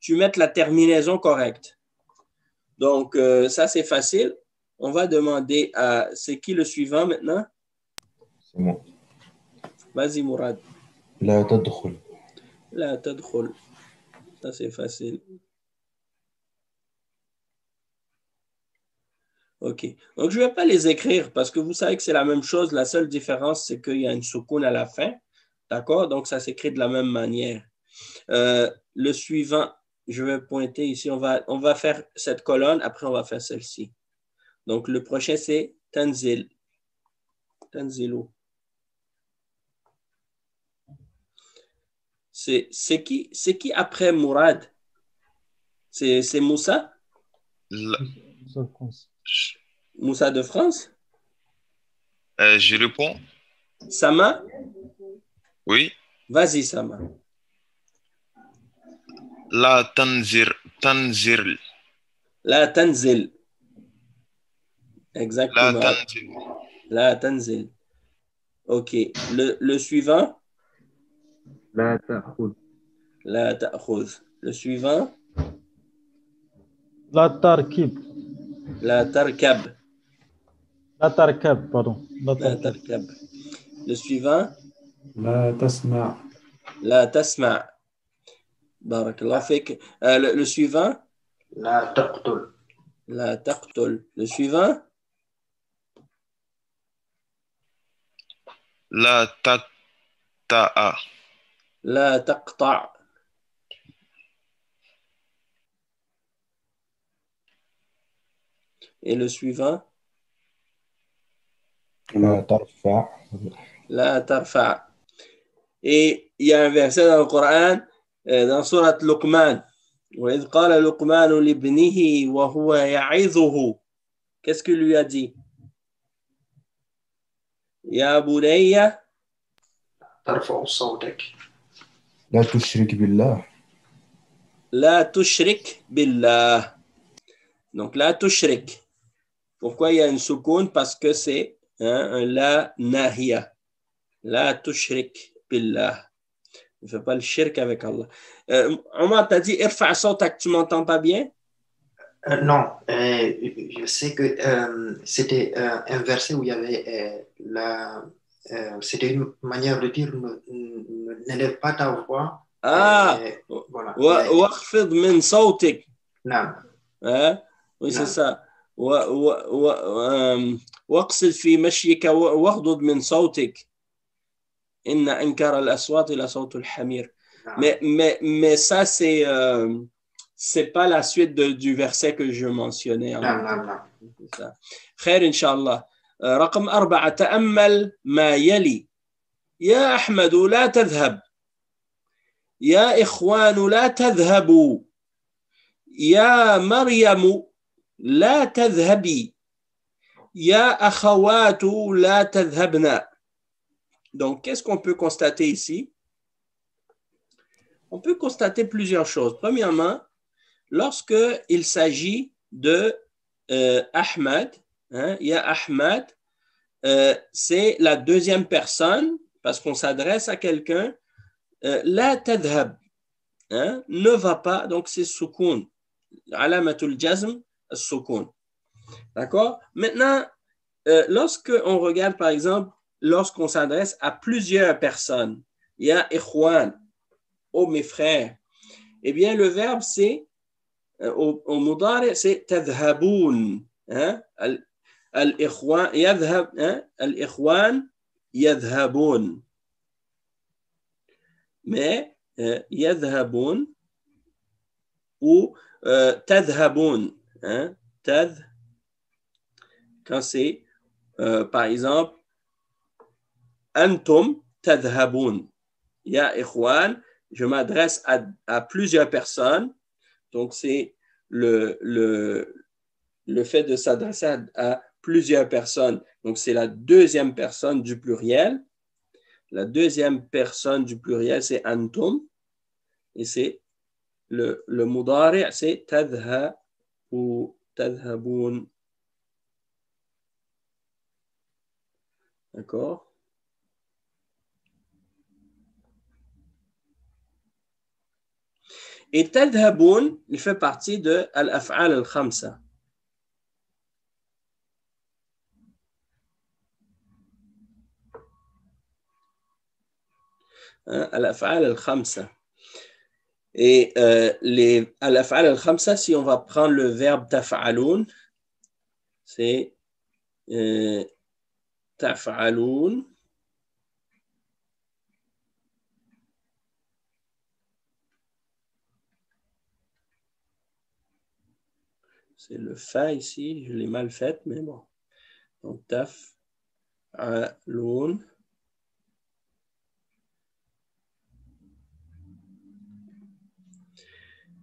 tu mettes la terminaison correcte. Donc, ça, c'est facile. On va demander à... C'est qui le suivant maintenant? C'est moi. Vas-y, Mourad. لا تدخل. La tadkhul. Ça, c'est facile. OK. Donc, je ne vais pas les écrire parce que vous savez que c'est la même chose. La seule différence, c'est qu'il y a une soukoun à la fin. D'accord? Donc, ça s'écrit de la même manière. Le suivant, je vais pointer ici. On va faire cette colonne. Après, on va faire celle-ci. Donc, le prochain, c'est Tanzil. Tanzilu. C'est qui après Mourad? C'est Moussa? Là, Moussa de France? je réponds. Sama? Oui. Vas-y, Sama. La tanzir. La tanzil. La Exactement. tanzir. La tanzil. OK. Le suivant? لا تأخذ La ta'khudh. Le suivant? La tarkib. La tarkab. La tarkab, pardon. La La tarkab. tarkab. Le suivant? لا تسمع La tasma'. Barakallah fik. Le suivant? لا تقتل La taqtul. Le suivant? La taqta'a. La taqta'. Et le suivant? لا ترفع. La tarfa'. Et il y a un verset dans le Coran, dans surat Luqman. وإذ قال لقمان لابنه وهو يعظه. Qu'est-ce qu'il lui a dit? يا بني ترفع صوتك لا تشرك بالله. لا تشرك بالله. Donc la tushrik. Pourquoi il y a une soukoun? Parce que c'est un la nahiya. La tushrik billah. Ne fais pas le shirk avec Allah. Omar t'a dit irfa' sawtak, tu m'entends pas bien? Non, je sais que c'était un verset où il y avait c'était une manière de dire n'élève pas ta voix. Ah, Voilà. واخفض من صوتك. Non. Hein? Oui, c'est Non. ça. واقصد في مشيك واغضض من صوتك. إن أنكر الأصوات لصوت الحمير. Mais ça, c'est pas la suite du verset que je mentionnais. Non. خير إن شاء الله. رقم 4 تأمل ما يلي. يا أحمد لا تذهب. يا إخوان لا تذهبوا. يا مريم لا تذهبي. يا أخوات لا تذهبن. Donc, qu'est-ce qu'on peut constater ici? On peut constater plusieurs choses. Premièrement, lorsque il s'agit de Ahmad, hein, ya Ahmad, c'est la deuxième personne, parce qu'on s'adresse à quelqu'un, la tadhab, hein, ne va pas, donc c'est soukoun. Alamatul jazm, soukoun. D'accord? Maintenant, lorsque on regarde, par exemple, lorsqu'on s'adresse à plusieurs personnes, ya ikhwan, oh mes frères, eh bien, le verbe, c'est, au mudari, c'est tadhaboun. Hein? Al-ikhwan, yadhab, hein? Al-ikhwan, yadhaboun. Mais, yadhaboun ou tadhaboun. Hein? Quand c'est, par exemple, antum tadhaboun. Ya ikhwan, je m'adresse à plusieurs personnes. Donc, c'est le fait de s'adresser à plusieurs personnes. Donc, c'est la deuxième personne du pluriel. La deuxième personne du pluriel, c'est antum. Et c'est le mudari', c'est tadha ou tadhaboun. D'accord? Et tadhaboun, il fait partie de al-af'al al-khamsa. Al-af'al al-khamsa. Et les al-af'al al-khamsa, si on va prendre le verbe taf'aloun, c'est taf'aloun. C'est le fa ici, je l'ai mal fait, mais bon. Donc, taf'aloun.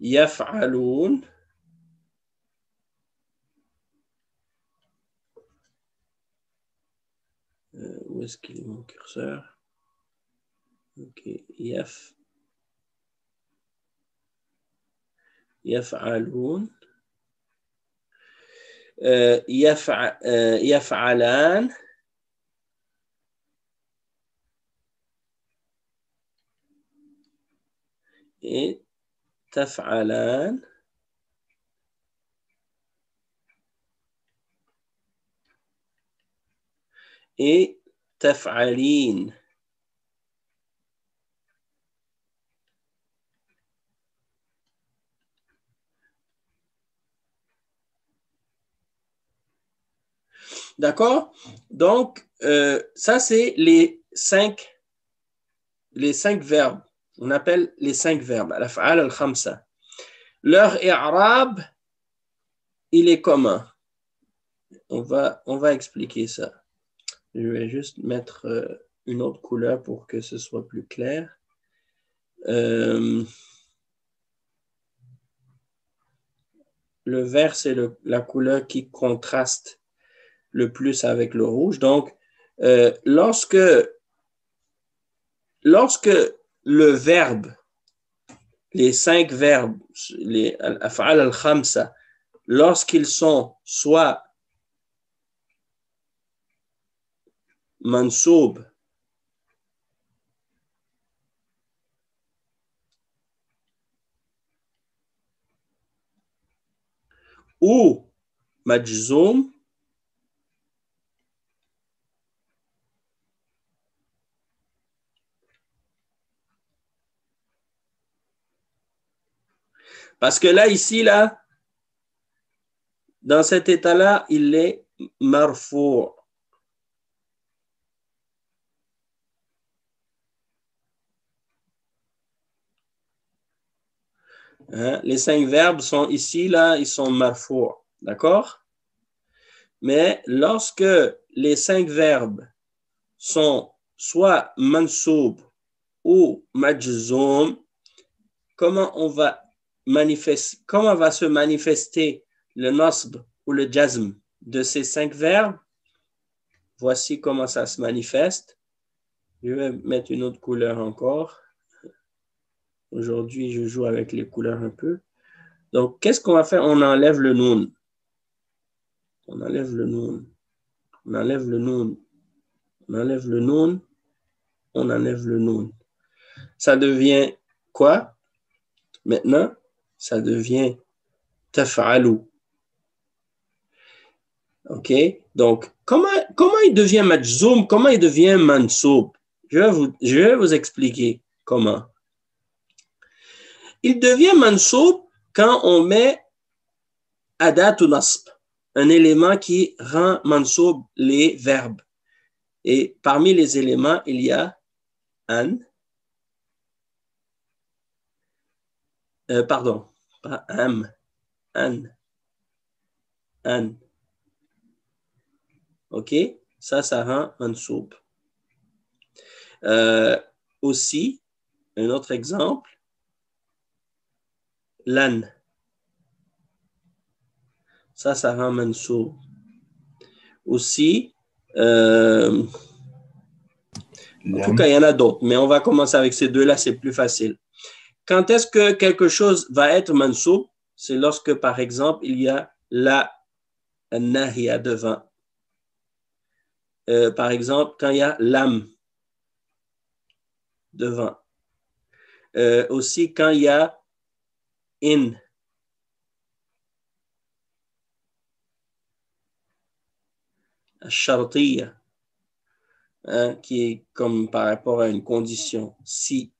Yaf'aloun. Où est-ce qu'il est mon curseur? Ok, yaf'aloun. Yaf'alan. Et taf'alan. Et taf'alin. D'accord? Donc, ça, c'est les cinq verbes. On appelle les 5 verbes, al-af'al al-khamsa. Leur i'rab, il est commun. On va expliquer ça. Je vais juste mettre une autre couleur pour que ce soit plus clair. Le vert, c'est la couleur qui contraste le plus avec le rouge. Donc, lorsque le verbe, les 5 verbes, les al-af'al al-khamsa, lorsqu'ils sont soit mansoub ou majzoum, parce que là, ici, là, dans cet état-là, il est marfou'. Hein? Les 5 verbes sont ici, là, ils sont marfou'. D'accord? Mais lorsque les 5 verbes sont soit mansoub ou majzoum, comment va se manifester le nasb ou le jazm de ces 5 verbes? Voici comment ça se manifeste. Je vais mettre une autre couleur encore. Aujourd'hui, je joue avec les couleurs un peu. Donc, qu'est-ce qu'on va faire? On enlève le noun. On enlève le noun. On enlève le noun. On enlève le noun. On enlève le noun. Ça devient quoi? Maintenant, ça devient taf'alou. OK? Donc, comment il devient majzoum? Comment il devient mansoub? Je vais vous expliquer comment. Il devient mansoub quand on met adat ou nasb, un élément qui rend mansoub les verbes. Et parmi les éléments, il y a an, pardon, pas am, an. OK? Ça rend mansoub. Aussi, un autre exemple, lan. Ça rend mansoub. Aussi, en tout cas, il y en a d'autres, mais on va commencer avec ces deux-là, c'est plus facile. Quand est-ce que quelque chose va être mansoub? C'est lorsque, par exemple, il y a la nahiya devant. Par exemple, quand il y a l'am devant. Aussi, quand il y a in. الشرطية, hein, qui est comme par rapport à une condition. Si.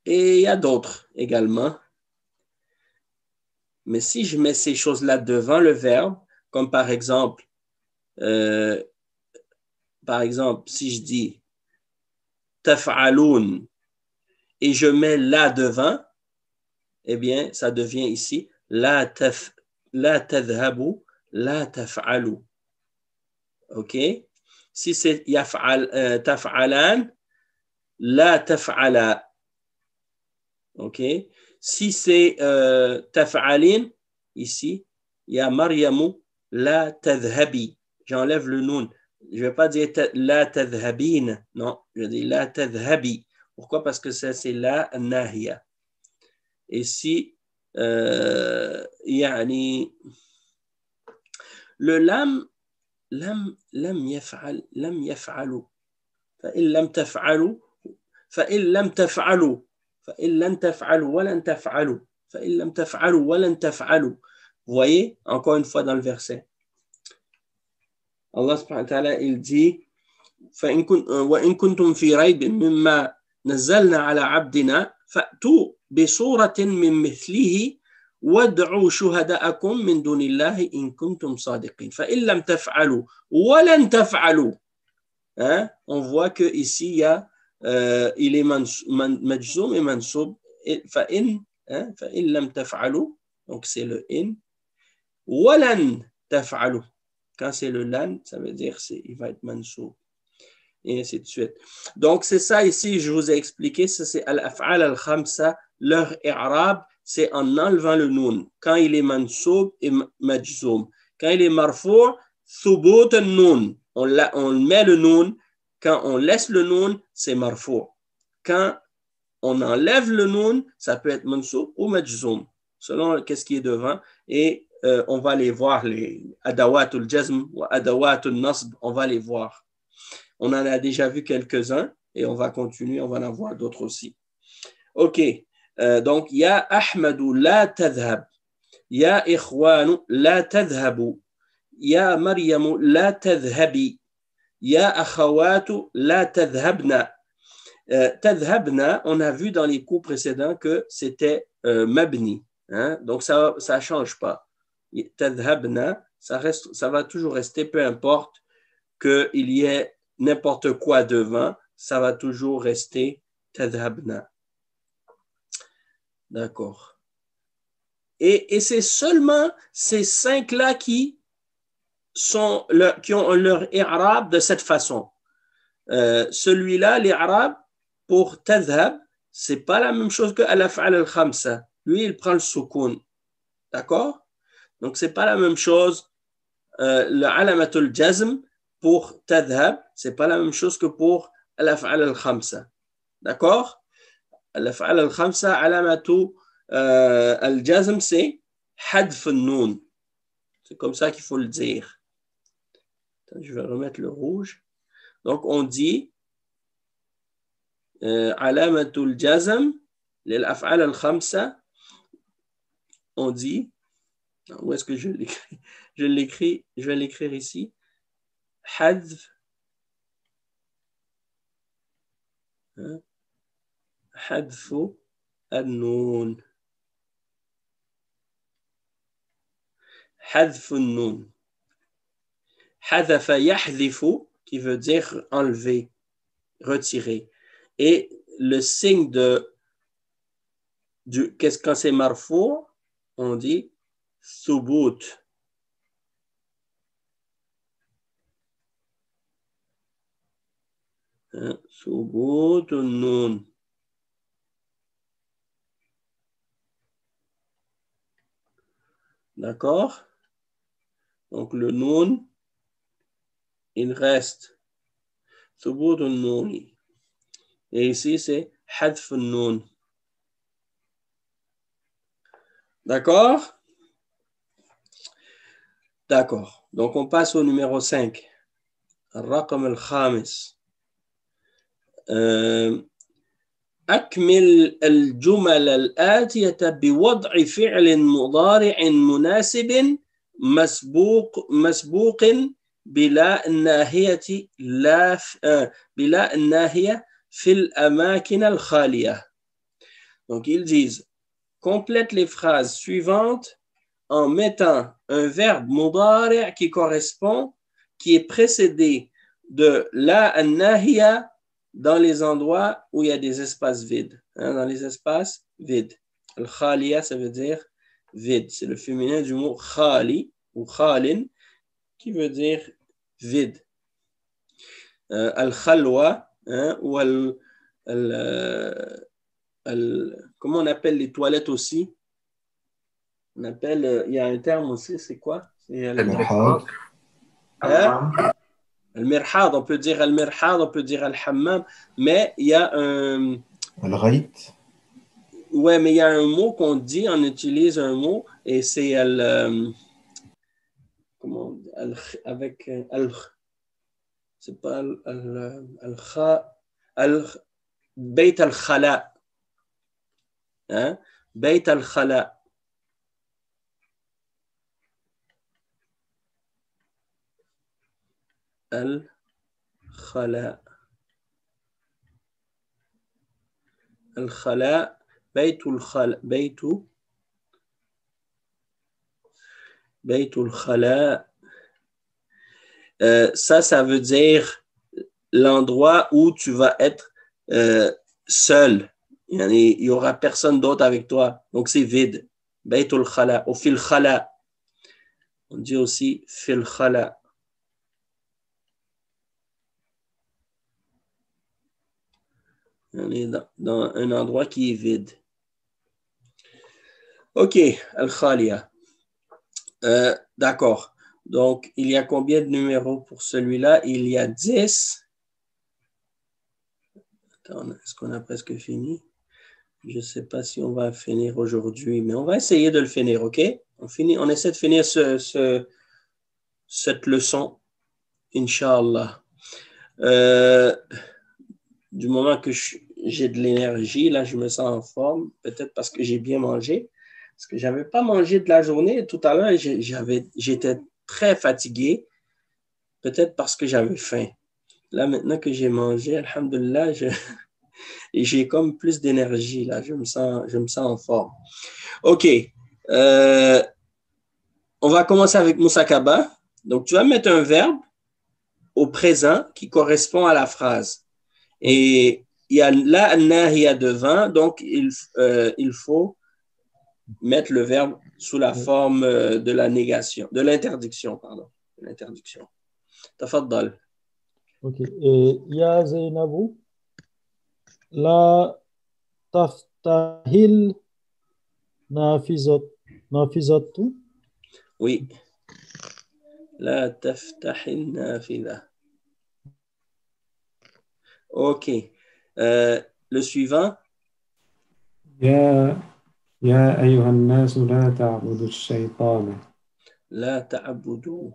Et il y a d'autres également. Mais si je mets ces choses-là devant le verbe, comme par exemple, si je dis taf'aloun et je mets la devant, eh bien, ça devient ici la tadhhabu, la taf'alu. OK? Si c'est taf'alan, la taf'ala. OK? Si c'est taf'alin, ici, il y a Maryamu, la tadhhabi. J'enlève le noun. Je ne vais pas dire la tadhhabin. Non, je dis la tadhhabi. Pourquoi? Parce que ça, c'est la nahiya. Et si, يعني, le lam يفعل, لم يفعلوا. فإن لم تفعلوا, فإن لم تفعلوا, فإن لن تفعلوا ولن تفعلوا, فإن لم تفعلوا ولن تفعلوا. Vous voyez, encore une fois dans le verset. Allah subhanahu wa ta'ala, il dit وإن كنتم في ريب مما نزلنا على عبدنا فأتوا بصورة من مثله وادعوا شهداءكم من دون الله إن كنتم صادقين فإن لم تفعلوا ولن تفعلوا. Hein? On voit que ici il y a il est majzoum et mansoub. فإن لم تفعلوا, donc c'est le in. ولن تفعلوا, quand c'est le lan, ça veut dire il va être mansoub. Et ainsi de suite. Donc, c'est ça ici, je vous ai expliqué, ça c'est al-af'al al-khamsa, leur i'rab, c'est en enlevant le noun. Quand il est mansoub et majzoum. Quand il est marfou', thubut al-noun. On met le noun. Quand on laisse le noun, c'est marfou'. Quand on enlève le noun, ça peut être mansoub ou majzoum, selon qu'est-ce qui est devant. Et on va les voir, les adawatul jazm ou adawatul nasb, on va les voir. On en a déjà vu quelques-uns et on va continuer, on va en voir d'autres aussi. OK. Donc, Ya Ahmadu la tadhhab. Ya Ikhwanu la tadhhabu. Ya Maryamu la tadhhabi. Ya Akhawatu la tadhhabna. Tadhhabna, on a vu dans les cours précédents que c'était mabni. Hein? Donc, ça ne change pas. Tadhhabna, ça va toujours rester, peu importe qu'il y ait n'importe quoi devant, ça va toujours rester tadhhabna. D'accord. Et c'est seulement ces 5-là qui ont leur i'rab de cette façon. Celui-là, l'i'rab pour tadhhab, c'est pas la même chose que al-af'al al-khamsa. Lui, il prend le soukoun. D'accord? Donc, c'est pas la même chose. Le alamatul jazm pour tadhhab, c'est pas la même chose que pour al-af'al al-khamsa. D'accord? Al-af'al al-khamsa, alamatu al-jazm, c'est hadf al-noun. C'est comme ça qu'il faut le dire. Attends, je vais remettre le rouge. Donc, on dit alamatul jazm, l'af'al al-khamsa, on dit, où est-ce que je l'écris? Je vais l'écrire ici. حذف حذف النون حذف النون حذف يحذف qui veut dire enlever, retirer. Et le signe quand c'est marfou, on dit thubut. ثبوت النون. D'accord? Donc le noun, il reste ثبوت النون. Et ici c'est حذف النون. D'accord? D'accord. Donc on passe au numéro 5. الرقم الخامس. أكمل الجمل الآتية بوضع فعل مضارع مناسب مسبوق بلا الناهية بلا الناهية في الأماكن الخالية. Donc ils disent complète les phrases suivantes en mettant un verbe mudari' qui correspond, qui est précédé de la an-nahiya dans les endroits où il y a des espaces vides. Hein, dans les espaces vides. Al-khaliya, ça veut dire vide. C'est le féminin du mot khali ou khalin qui veut dire vide. Al-khalwa, hein, ou comment on appelle les toilettes aussi? On appelle, il y a un terme aussi, c'est quoi? C'est المرحاض. al-mirhad, on peut dire al-mirhad, on peut dire al-hammam, mais il y a un... الغيط. Ouais, mais il y a un mot qu'on dit, on utilise un mot, et c'est comment on dit? Avec c'est pas Bayt al-khala. Hein? Bayt al-khala. الخلاء بيت الخلاء بيت الخلاء ça veut dire l'endroit où tu vas être seul. Il y aura personne d'autre avec toi. Donc c'est vide. بيت الخلاء ou fil khala. On dit aussi fil khala. On est dans un endroit qui est vide. Ok, Al-Khaliya. D'accord. Donc, il y a combien de numéros pour celui-là? Il y a 10. Attends, est-ce qu'on a presque fini? Je ne sais pas si on va finir aujourd'hui, mais on va essayer de le finir, ok? On essaie de finir cette leçon, Inch'Allah. Du moment que j'ai de l'énergie, là, je me sens en forme, peut-être parce que j'ai bien mangé, parce que je n'avais pas mangé de la journée. Tout à l'heure, j'étais très fatigué, peut-être parce que j'avais faim. Là, maintenant que j'ai mangé, alhamdoulilah, j'ai comme plus d'énergie, là, je me sens en forme. OK. On va commencer avec Moussakaba. Donc, tu vas mettre un verbe au présent qui correspond à la phrase. Et il y a la nahiya devant, donc il faut mettre le verbe sous la forme de la négation, de l'interdiction, pardon. L'interdiction. Tafaddal. Ok. Ya Zainabu, la taftahil nafizatu. Oui. La taftahin nafida. Ok. Le suivant. يا أيها الناس لا تعبدوا الشيطان. لا تعبدوا.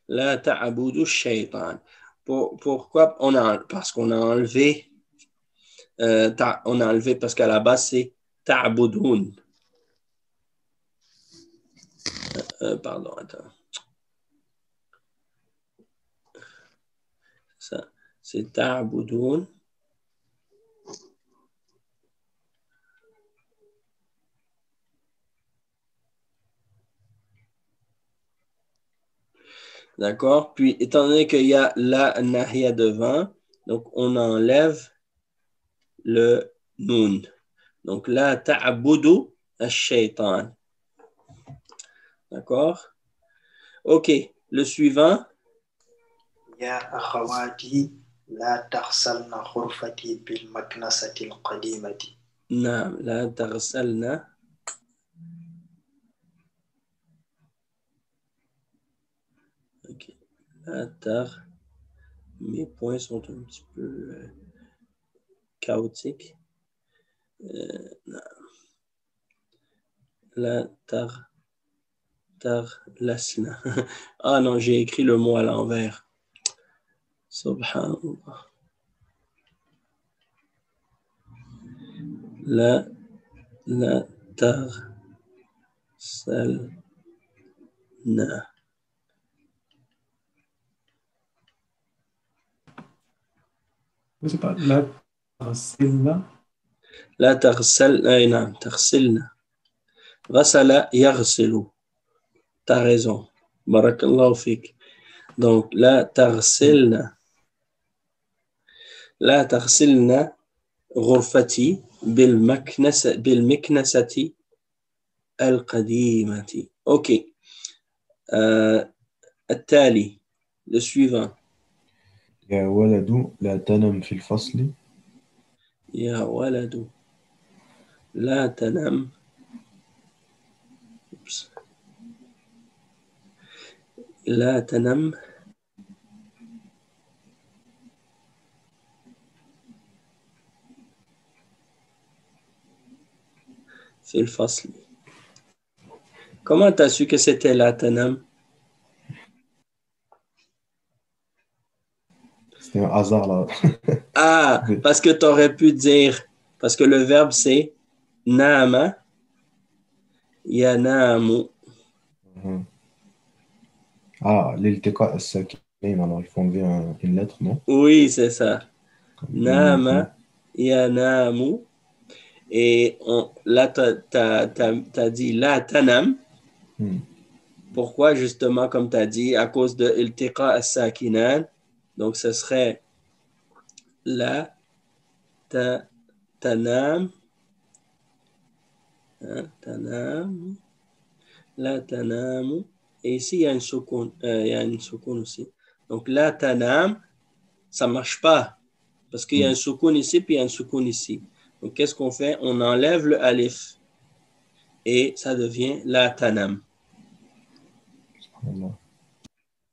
La ta'abudu shaytan. Pourquoi parce qu'on a enlevé parce qu'à la base c'est ta'abudun. Pardon, attends. Ça, c'est ta'abudun. D'accord? Puis, étant donné qu'il y a la nahiya devant, donc on enlève le nun. Donc, la ta'abudu ash-shaytan. D'accord? OK. Le suivant. Ya akhawati la taghsalna khurfati bil maknasati al-qadimati. Naam, la taghsalna. OK. Mes points sont un petit peu chaotiques. La تغلسنا. Ah non, j'ai écrit le mot à l'envers. Subhanallah. La تغسلنا. C'est pas la تغسلنا. لا تغسل أي نعم تغسلنا. غسل يغسل. T'as raison. Barakallahu fik. Donc لا تغسلنا. لا تغسلنا غرفتي بالمكنسة القديمة. Ok. التالي. Le suivant. يا ولد لا تنم في الفصل. يا ولد لا تنم. لا تنم في الفصل. Comment t'as su que c'était la tanam? C'est un hasard là. Ah, parce que tu aurais pu dire, parce que le verbe c'est nama, yanamu. Ah, l'iltiqa as-sakinayn, alors il faut enlever une lettre, non? Oui, c'est ça. Nama, Mhm. yanamu. Et là, t'as dit la tanam. Pourquoi, justement, comme tu as dit, à cause de iltiqa as-sakinan. Donc, ce serait la tanam. Tanam. La tanam. Et ici, il y a une soukoun. Il y a une soukoun aussi. Donc, la tanam, ça ne marche pas. Parce qu'il y a un soukoun ici, puis il y a un soukoun ici. Donc, qu'est-ce qu'on fait? On enlève le alif. Et ça devient la tanam.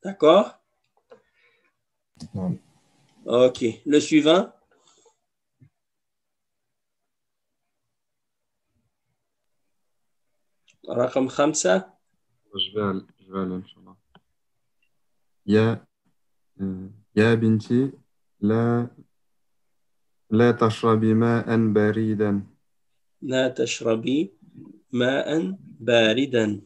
D'accord? Non. Ok. Le suivant? رقم 5. Je vais aller, Inch'Allah. يا بنتي لا تشربي ماء باردا. لا تشربي ماء باردا.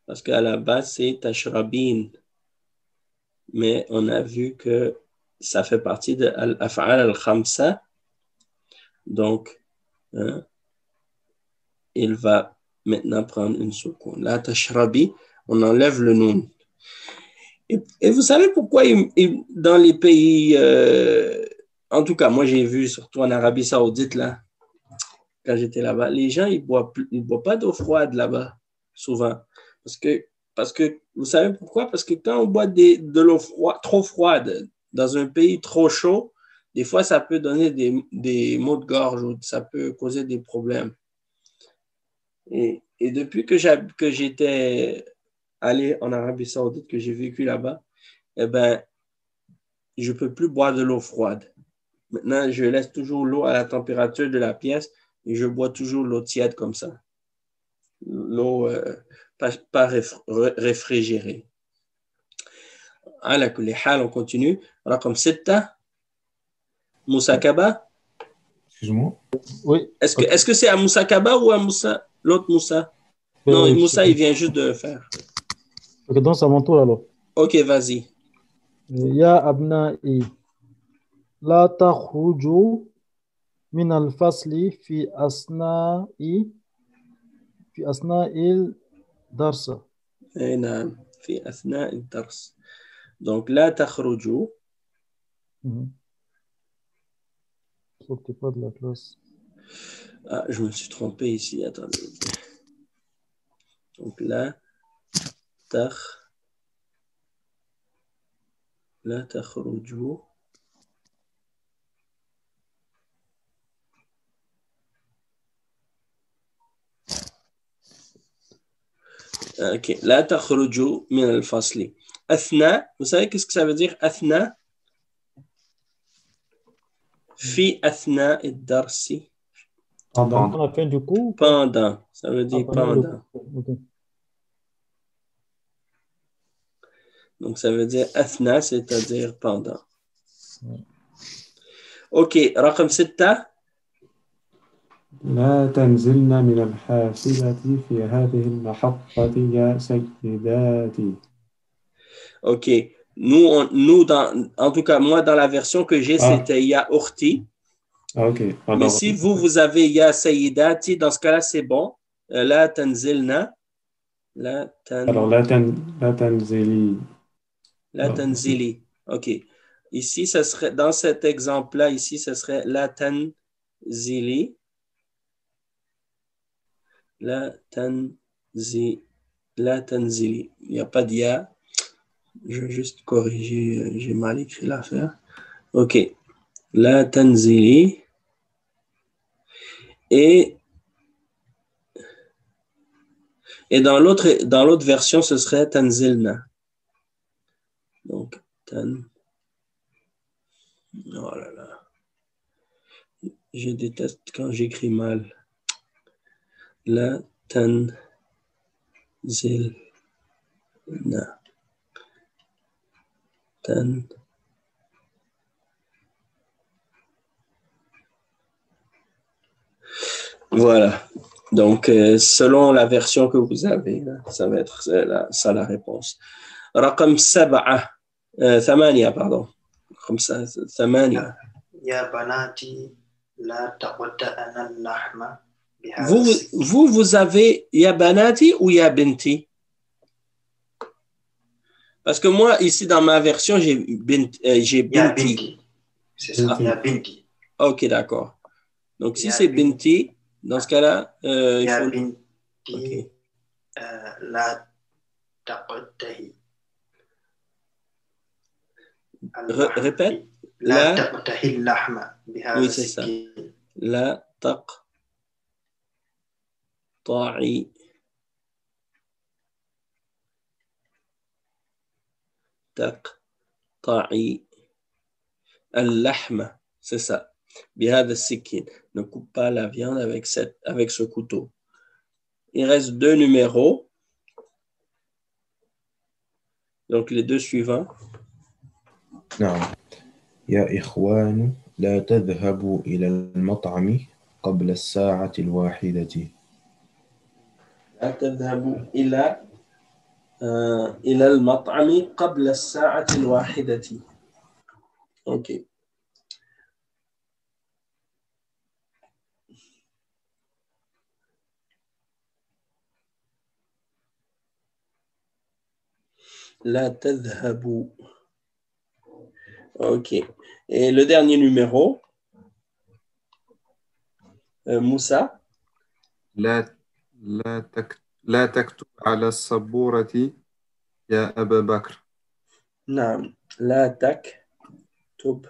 Parce qu'à la base, c'est tashrabin. Mais on a vu que ça fait partie de al-af'al al-khamsa. Donc, il va maintenant prendre une soukoun. La tashrabi, on enlève le noun. Et vous savez pourquoi dans les pays, en tout cas, moi j'ai vu, surtout en Arabie Saoudite, là, quand j'étais là-bas, les gens, ils boivent pas d'eau froide là-bas, souvent. Parce que vous savez pourquoi? Parce que quand on boit de l'eau trop froide dans un pays trop chaud, des fois, ça peut donner des maux de gorge ou ça peut causer des problèmes. Et depuis que j'étais allé en Arabie Saoudite, que j'ai vécu là-bas, eh ben, je ne peux plus boire de l'eau froide. Maintenant, je laisse toujours l'eau à la température de la pièce et je bois toujours l'eau tiède comme ça. L'eau pas réfrigérée. على كل حال, on continue. رقم 6. Moussakaba. Excuse-moi. Oui. Est-ce que c'est à Moussakaba ou à Moussa, l'autre Moussa? Non, Moussa, il vient juste de le faire. Ok, donc c'est à mon tour alors. Ok, vas-y. يا أبنائي لا تخرجوا من الفصل في أثناء الدرس. نعم في أثناء الدرس. Donc, لا تخرجوا. Sortez pas de la classe. Ah, je me suis trompé ici. Attendez. Donc, لا تخرجوا. Ok. لا تخرجوا من الفصل. أثناء. Vous savez qu'est-ce que ça veut dire أثناء? في أثناء الدرس. Donc, on a fait du coup. Pendant, ça veut dire pendant. Okay. Donc, ça veut dire أثناء, c'est-à-dire pendant. OK, رقم 6. لا تنزلن من الحافلة في هذه المحطة يا سيداتي. OK. En tout cas, moi, dans la version que j'ai, c'était Ya Ukhti. OK. Alors, mais si vous avez Ya Sayyidati, dans ce cas-là, c'est bon. La tanzilna. Alors, la tanzili. La tanzili. OK. Ici, ça serait, dans cet exemple-là, ici, ça serait La tanzili. La tanzili. Il n'y a pas de Ya. Je vais juste corriger, j'ai mal écrit l'affaire. OK. La tanzili. Et dans l'autre version, ce serait tanzilna. Donc, oh là là. Je déteste quand j'écris mal. La tanzilna. Voilà. Donc, selon la version que vous avez, ça va être ça la réponse. رقم 7 8 pardon. رقم 8. يا بناتي لا تقطعن اللحم Vous avez Ya Banati ou Ya Binti? Parce que moi, ici, dans ma version, j'ai Binti. Ya Binti. C'est ça, Ya Binti. OK, d'accord. Donc, si c'est Binti, dans ce cas-là, il Ya faut... Binti, okay. La taqtahi. Répète. La taqtahi al-lahma bihadha oui, c'est ça. La taqta'i. تقطعي اللحم, c'est ça. بهذا السكين. Ne coupe pas la viande avec ce couteau. Il reste 2 numéros. Donc les 2 suivants. نعم. يا إخوان لا تذهبوا إلى المطعم قبل الساعة 1. لا تذهبوا إلى المطعم قبل الساعة 1. OK. لا تذهبوا. OK. Et le dernier numéro, Moussa. لا تكتب على السبورة يا أبا بكر. نعم. لا تكتب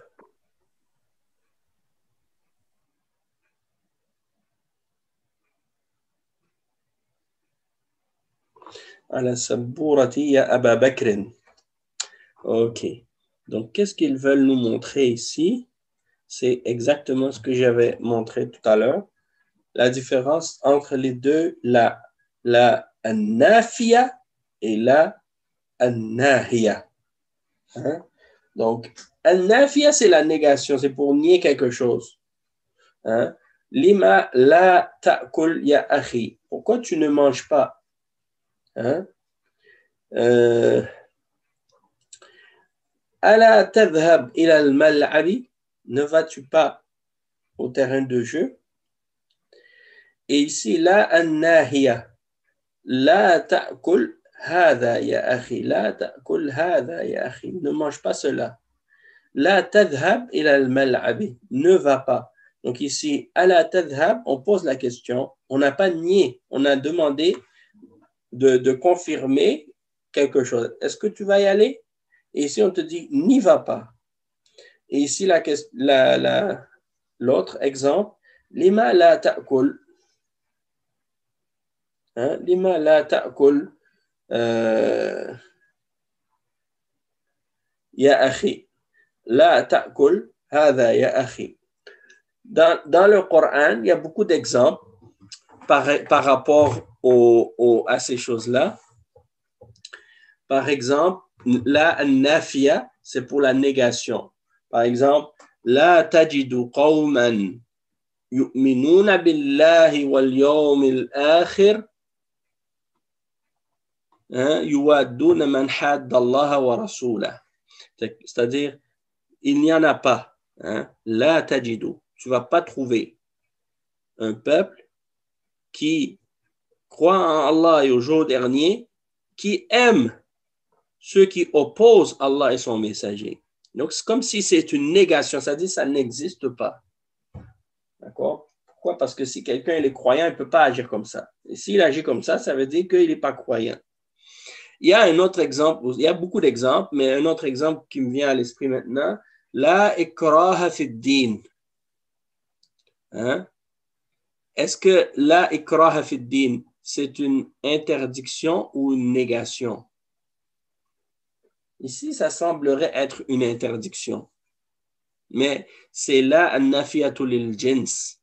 على السبورة يا أبا بكر. OK. Donc, qu'est-ce qu'ils veulent nous montrer ici? C'est exactement ce que j'avais montré tout à l'heure. La différence entre les deux, la nafia et la nahiya. Hein? Donc, nafia, c'est la négation, c'est pour nier quelque chose. Hein? Lima la ta'kul ya akhi. Pourquoi tu ne manges pas? Hein? Ala tadhhab ila al-mal'abi. Ne vas-tu pas au terrain de jeu? Et ici, la an-nahiya. La ta'kul hadha ya akhi. La ta'kul hadha ya akhi. Ne mange pas cela. La tadhhab ila al-mal'abi. Ne va pas. Donc ici, ala tadhhab, on pose la question. On n'a pas nié. On a demandé de confirmer quelque chose. Est-ce que tu vas y aller? Et ici, on te dit, n'y va pas. Et ici, l'autre exemple, lima la ta'kul. Hein? Lima la ta'kul ya akhi. La ta'kul hadha ya akhi. Dans le Coran, il y a beaucoup d'exemples par rapport à ces choses-là. Par exemple, la nafiya, c'est pour la négation. Par exemple, la tajidu qawman yu'minuna billahi wal yawmil akhir yuwadduna man hadda Allah wa rasulah. C'est-à-dire, il n'y en a pas. La tajidu. Tu ne vas pas trouver un peuple qui croit en Allah et au jour dernier, qui aime ceux qui opposent Allah et son messager. Donc, c'est comme si c'est une négation, c'est-à-dire que ça n'existe pas. D'accord? Pourquoi? Parce que si quelqu'un est croyant, il ne peut pas agir comme ça. Et s'il agit comme ça veut dire qu'il n'est pas croyant. Il y a un autre exemple, il y a beaucoup d'exemples, mais un autre exemple qui me vient à l'esprit maintenant, la ikraha fi din. Est-ce que la ikraha fi din, c'est une interdiction ou une négation? Ici, ça semblerait être une interdiction. Mais c'est la an-nafiyatu lil jins.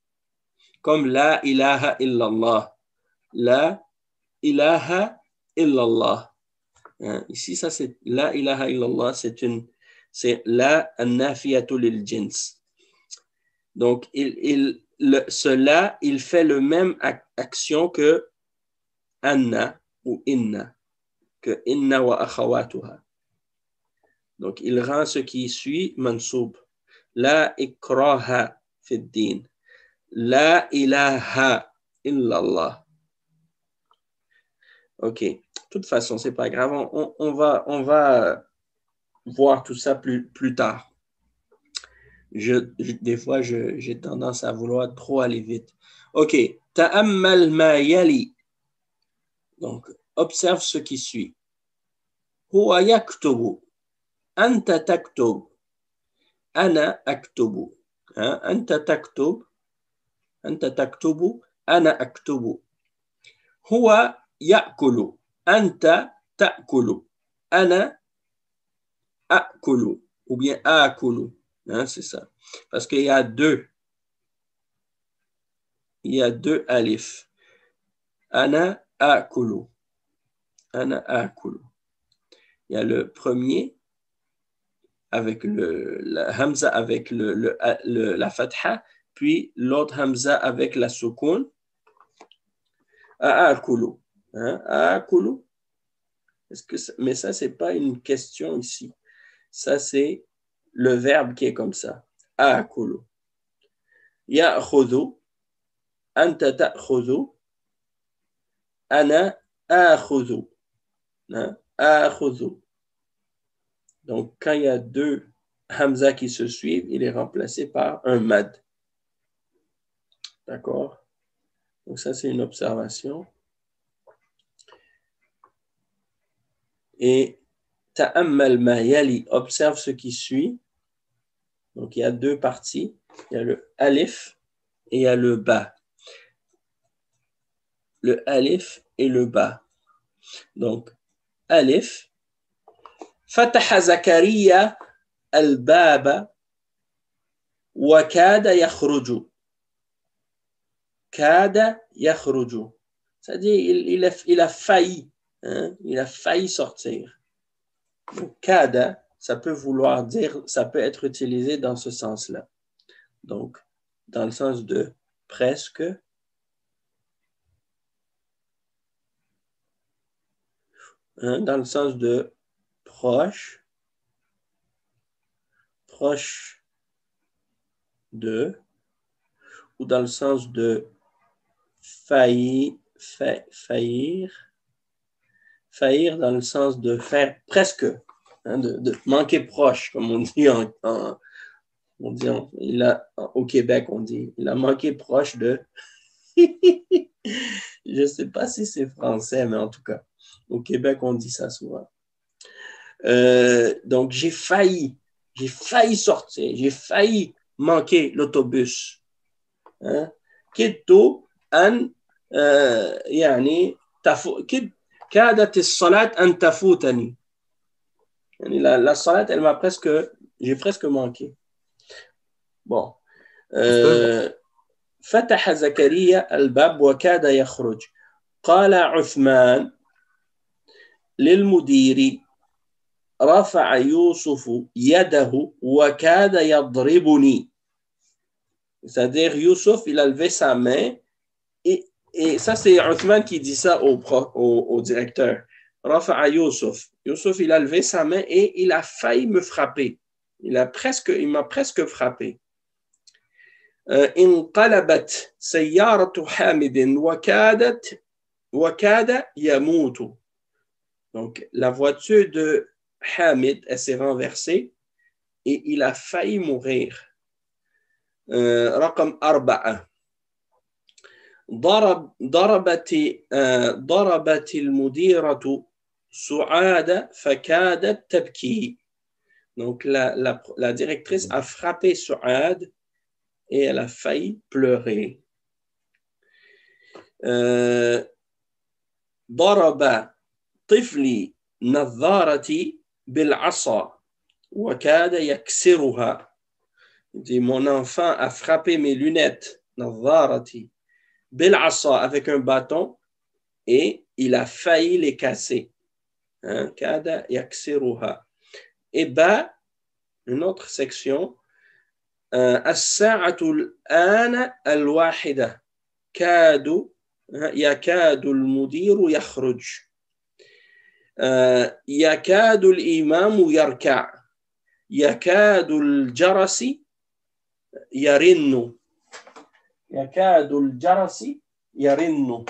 Comme la ilaha illallah. La ilaha illallah. Ici, ça c'est la ilaha illallah, c'est la an-nafiyatu lil jins. Donc, cela, il fait le même action que anna ou inna, que inna wa akhawatuha. Donc, il rend ce qui suit mansoub. La ikraha fi din. La ilaha illallah. OK. De toute façon, c'est pas grave. On va voir tout ça plus tard. Des fois, j'ai tendance à vouloir trop aller vite. OK. Ta'ammal ma yali. Donc, observe ce qui suit. Huwa yaktubu. Anta taktub. Ana aktubu. Anta taktub. Anta taktubu. Ana aktubu. Huwa ya'kulu. Anta ta'kulu. Ana a'kulu. Ou bien a'kulu. C'est ça. Parce qu'il y a deux. Il y a deux alifs. Ana a'kulu. Ana a'kulu. Il y a le premier avec la hamza avec la fatha, puis l'autre hamza avec la soukoun. A'kulu. A'kulu. Mais ça, c'est pas une question ici. Ça, c'est le verbe qui est comme ça. A'kulu. Ya'khudhu. Anta ta'khudhu. Ana akhudhu. Akhudhu. Donc, quand il y a deux hamza qui se suivent, il est remplacé par un mad. D'accord? Donc, ça, c'est une observation. Et ta'ammal ma yali, observe ce qui suit. Donc, il y a deux parties. Il y a le alif et il y a le ba. Le alif et le ba. Donc, alif. فتح زكريا الباب وكاد يخرج. كاد يخرج. C'est-à-dire, il a failli. Il a failli sortir. Donc, kada, ça peut vouloir dire, ça peut être utilisé dans ce sens-là. Donc, dans le sens de presque. Dans le sens de proche de, ou dans le sens de faillir dans le sens de faire presque, de manquer proche, comme on dit au Québec, on dit, il a manqué proche de, je ne sais pas si c'est français, mais en tout cas, au Québec, on dit ça souvent. Donc, j'ai failli sortir, j'ai failli manquer l'autobus. كدت أن يعني كادت الصلاة أن تفوتني. يعني la salat, j'ai presque manqué. Bon, أستاذ فتح زكريا الباب وكاد يخرج قال عثمان للمدير رفع يوسف يده وكاد يضربني. C'est-à-dire Youssouf, il a levé sa main et ça c'est Uthman qui dit ça au directeur. Rafa'a Youssouf. Youssouf, il a levé sa main et il a failli me frapper. Il m'a presque frappé. انقلبت سيارة حامد وكاد يموت. Donc la voiture de Hamid, elle s'est renversée et il a failli mourir. رقم 4 ضربت المديرة سعاد فكادت تبكي. Donc la directrice a frappé Suad et elle a failli pleurer. ضرب طفلي نظارتي بالعصا وكاد يكسرها. Il dit, mon enfant a frappé mes lunettes, نظارتي بالعصا, avec un bâton, et il a failli les casser. كاد يكسرها. Et bas, une autre section, الساعة الآن الواحدة يكاد المدير يخرج. يكاد الإمام يركع. يكاد الجرس يرن. يكاد الجرس يرن.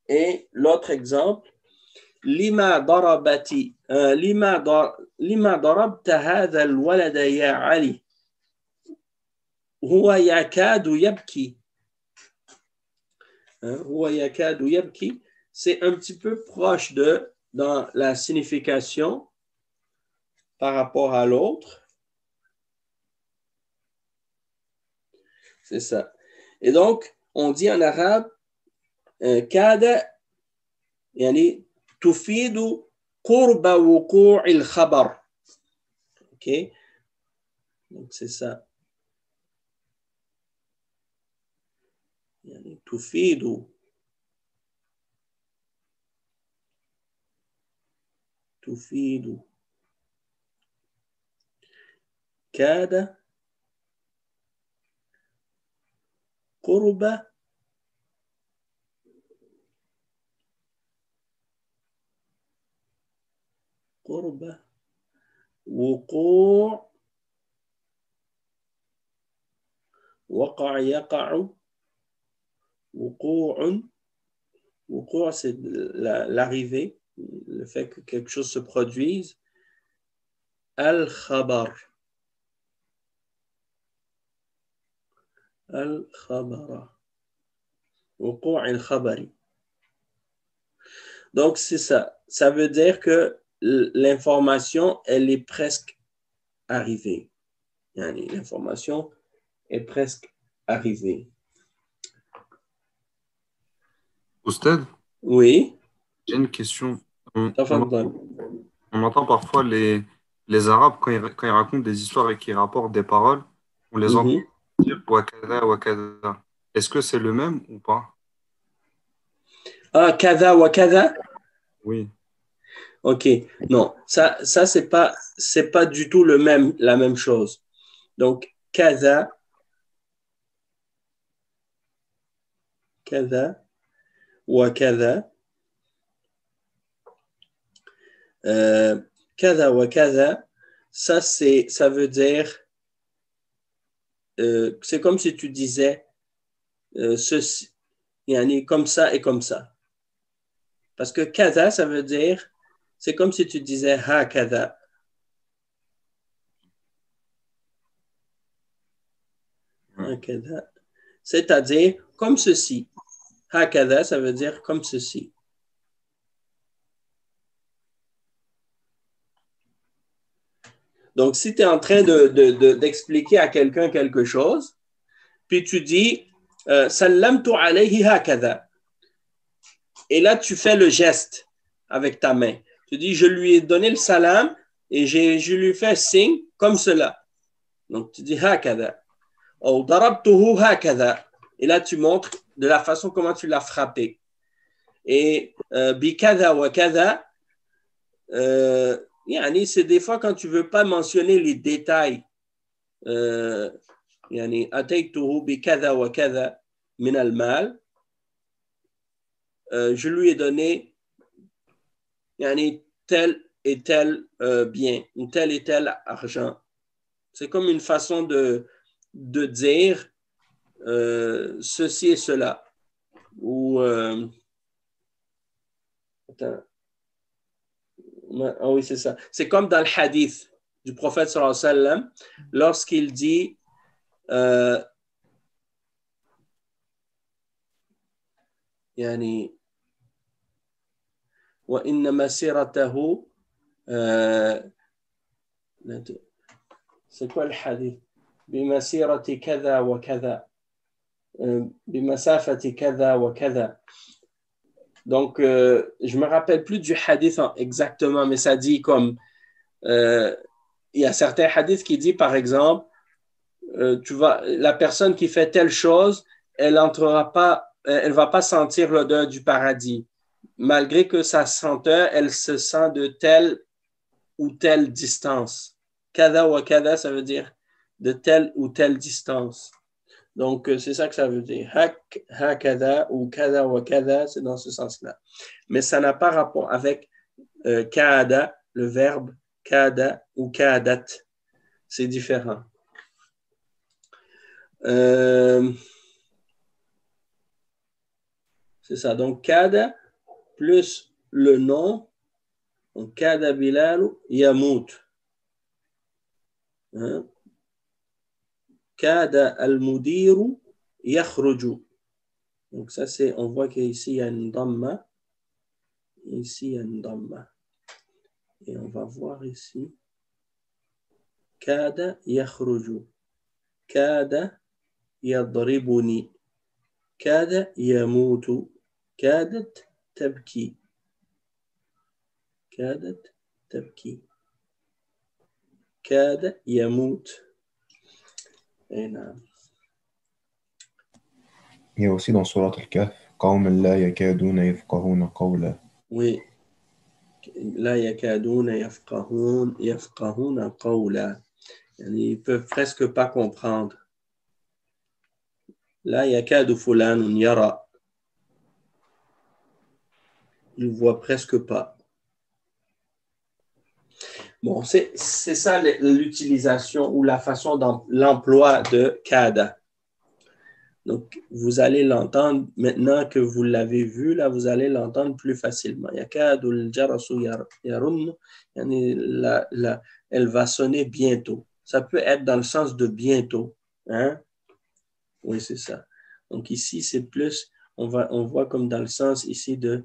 Et l'autre exemple, لما ضربت هذا الولد يا علي هو يكاد يبكي. هو يكاد يبكي, c'est un petit peu proche dans la signification par rapport à l'autre. C'est ça. Et donc, on dit en arabe, كاد يعني تفيد قرب وقوع الخبر. OK? Donc, c'est ça. يعني تفيد كاد قرب وقوع وقع يقع وقوع c'est l'arrivée, le fait que quelque chose se produise. Al-Khabar. وقوع الخبر. Donc c'est ça. Ça veut dire que l'information, elle est presque arrivée. L'information est presque arrivée. Oustad, Oui. j'ai une question. On تفضل. entend parfois les Arabes, quand ils racontent des histoires et qu'ils rapportent des paroles, on les entend dire wakada, wakada. Est-ce que c'est le même ou pas? Ah, kada wa kada? Oui. OK. Non, ça c'est pas du tout la même chose. Donc, kada wa kada. Kada wa kada, ça veut dire c'est comme si tu disais ceci, comme ça et comme ça. Parce que kada, ça veut dire, c'est comme si tu disais ha kada. C'est-à-dire comme ceci. Ha kada, ça veut dire comme ceci. Donc, si tu es en train d'expliquer à quelqu'un quelque chose, puis tu dis Sallamtu alayhi hakada. Et là, tu fais le geste avec ta main. Tu dis, je lui ai donné le salam et je lui fais signe comme cela. Donc, tu dis hakada. أو ضربته هكذا. Et là, tu montres de la façon comment tu l'as frappé. Et بكذا وكذا, يعني c'est des fois quand tu ne veux pas mentionner les détails. يعني أتيته بكذا وكذا من المال. Je lui ai donné يعني tel et tel bien, ou tel et tel argent. C'est comme une façon de dire ceci et cela. Ou attends. Ah oui, c'est ça. C'est comme dans le hadith du prophète sallallahu alayhi wa sallam, lorsqu'il dit يعني وإن مسيرته c'est quoi le hadith بمسيرة كذا وكذا بمسافة كذا وكذا. Donc, je ne me rappelle plus du hadith exactement, mais ça dit comme il y a certains hadiths qui disent, par exemple, la personne qui fait telle chose, elle ne va pas sentir l'odeur du paradis. Malgré que sa senteur, elle se sent de telle ou telle distance. Kada wa kada, ça veut dire de telle ou telle distance. Donc, c'est ça que ça veut dire. Hakada ou kada wa kada, c'est dans ce sens-là. Mais ça n'a pas rapport avec kada, le verbe kada ou kadat. C'est différent. C'est ça. Donc, kada plus le nom. Donc, kada Bilal Yamout. Hein? Kada al-mudiru yakhruju. Donc, ça, c'est, on voit qu'ici, il y a une dhamma. Ici, il y a une dhamma. Et on va voir ici. Kada yakhruju. Kada yadribuni. Kada yamutu. Kadat tabki. Kadat tabki. Kada yamut. Et non. Il y a aussi dans Surat Al-Kahf, قوم لا يكادون يفقهون قولا. Oui. لا يكادون يفقهون قولا. Ils ne peuvent presque pas comprendre. لا يكاد فلان يرى. Il ne voit presque pas. Bon, c'est ça l'utilisation ou la façon l'emploi de kada. Donc, vous allez l'entendre, maintenant que vous l'avez vu, là, vous allez l'entendre plus facilement. Yakadu al-jarasu yarun, elle va sonner bientôt. Ça peut être dans le sens de bientôt. Hein? Oui, c'est ça. Donc, ici, c'est plus, on voit comme dans le sens ici de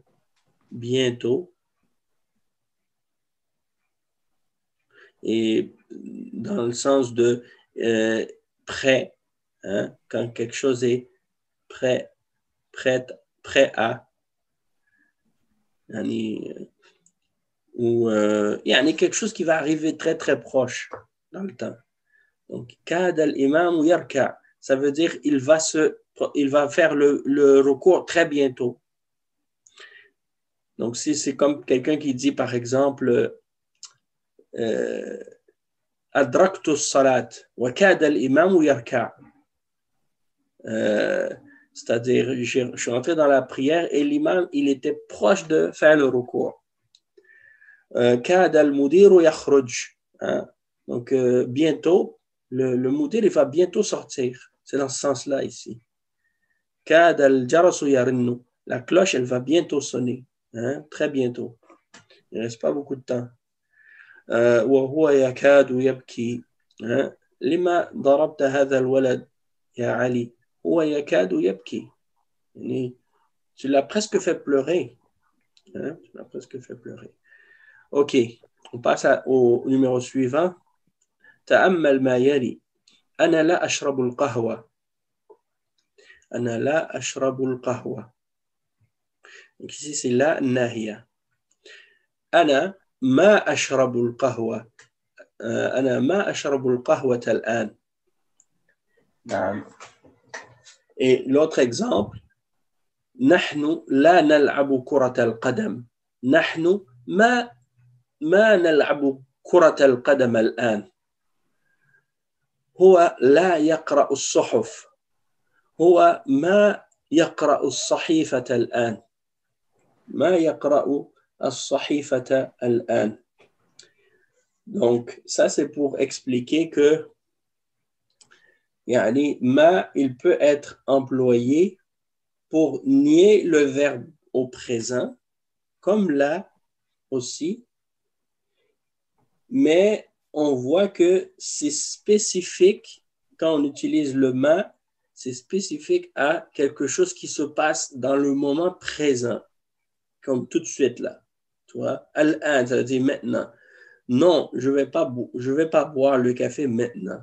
bientôt. Et dans le sens de prêt, hein, quand quelque chose est prêt à, ou quelque chose qui va arriver très très proche dans le temps. Donc, kad al-imam yarka, ça veut dire il va faire le recours très bientôt. Donc, si c'est comme quelqu'un qui dit par exemple أدركت الصلاة وكاد الإمام يركع. C'est-à-dire, je suis entré dans la prière et l'imam, il était proche de faire le recours. كاد المدير يخرج. Donc, bientôt, le mudir, il va bientôt sortir. C'est dans ce sens-là ici. كاد الجرس يرن. La cloche, elle va bientôt sonner. Très bientôt. Il ne reste pas beaucoup de temps. وهو يكاد يبكي. لما ضربت هذا الولد يا علي. هو يكاد يبكي. يعني, tu l'as presque fait pleurer. Tu l'as presque fait pleurer. OK. On passe au numéro suivant. تأمل ما يلي. أنا لا أشرب القهوة. أنا لا أشرب القهوة. Donc ici, c'est la nahiya. أنا ما أشرب القهوة. أنا ما أشرب القهوة الآن. Et l'autre exemple, نحن لا نلعب كرة القدم. نحن ما نلعب كرة القدم الآن. هو لا يقرأ الصحف. هو ما يقرأ الصحيفة الآن. ما يقرأ الصحيفة الآن. Donc, ça c'est pour expliquer que يعني ما il peut être employé pour nier le verbe au présent, comme là aussi, mais on voit que c'est spécifique, quand on utilise le ma, c'est spécifique à quelque chose qui se passe dans le moment présent, comme tout de suite là. Tu vois, al-an, ça veut dire maintenant. Non, je vais pas boire le café maintenant.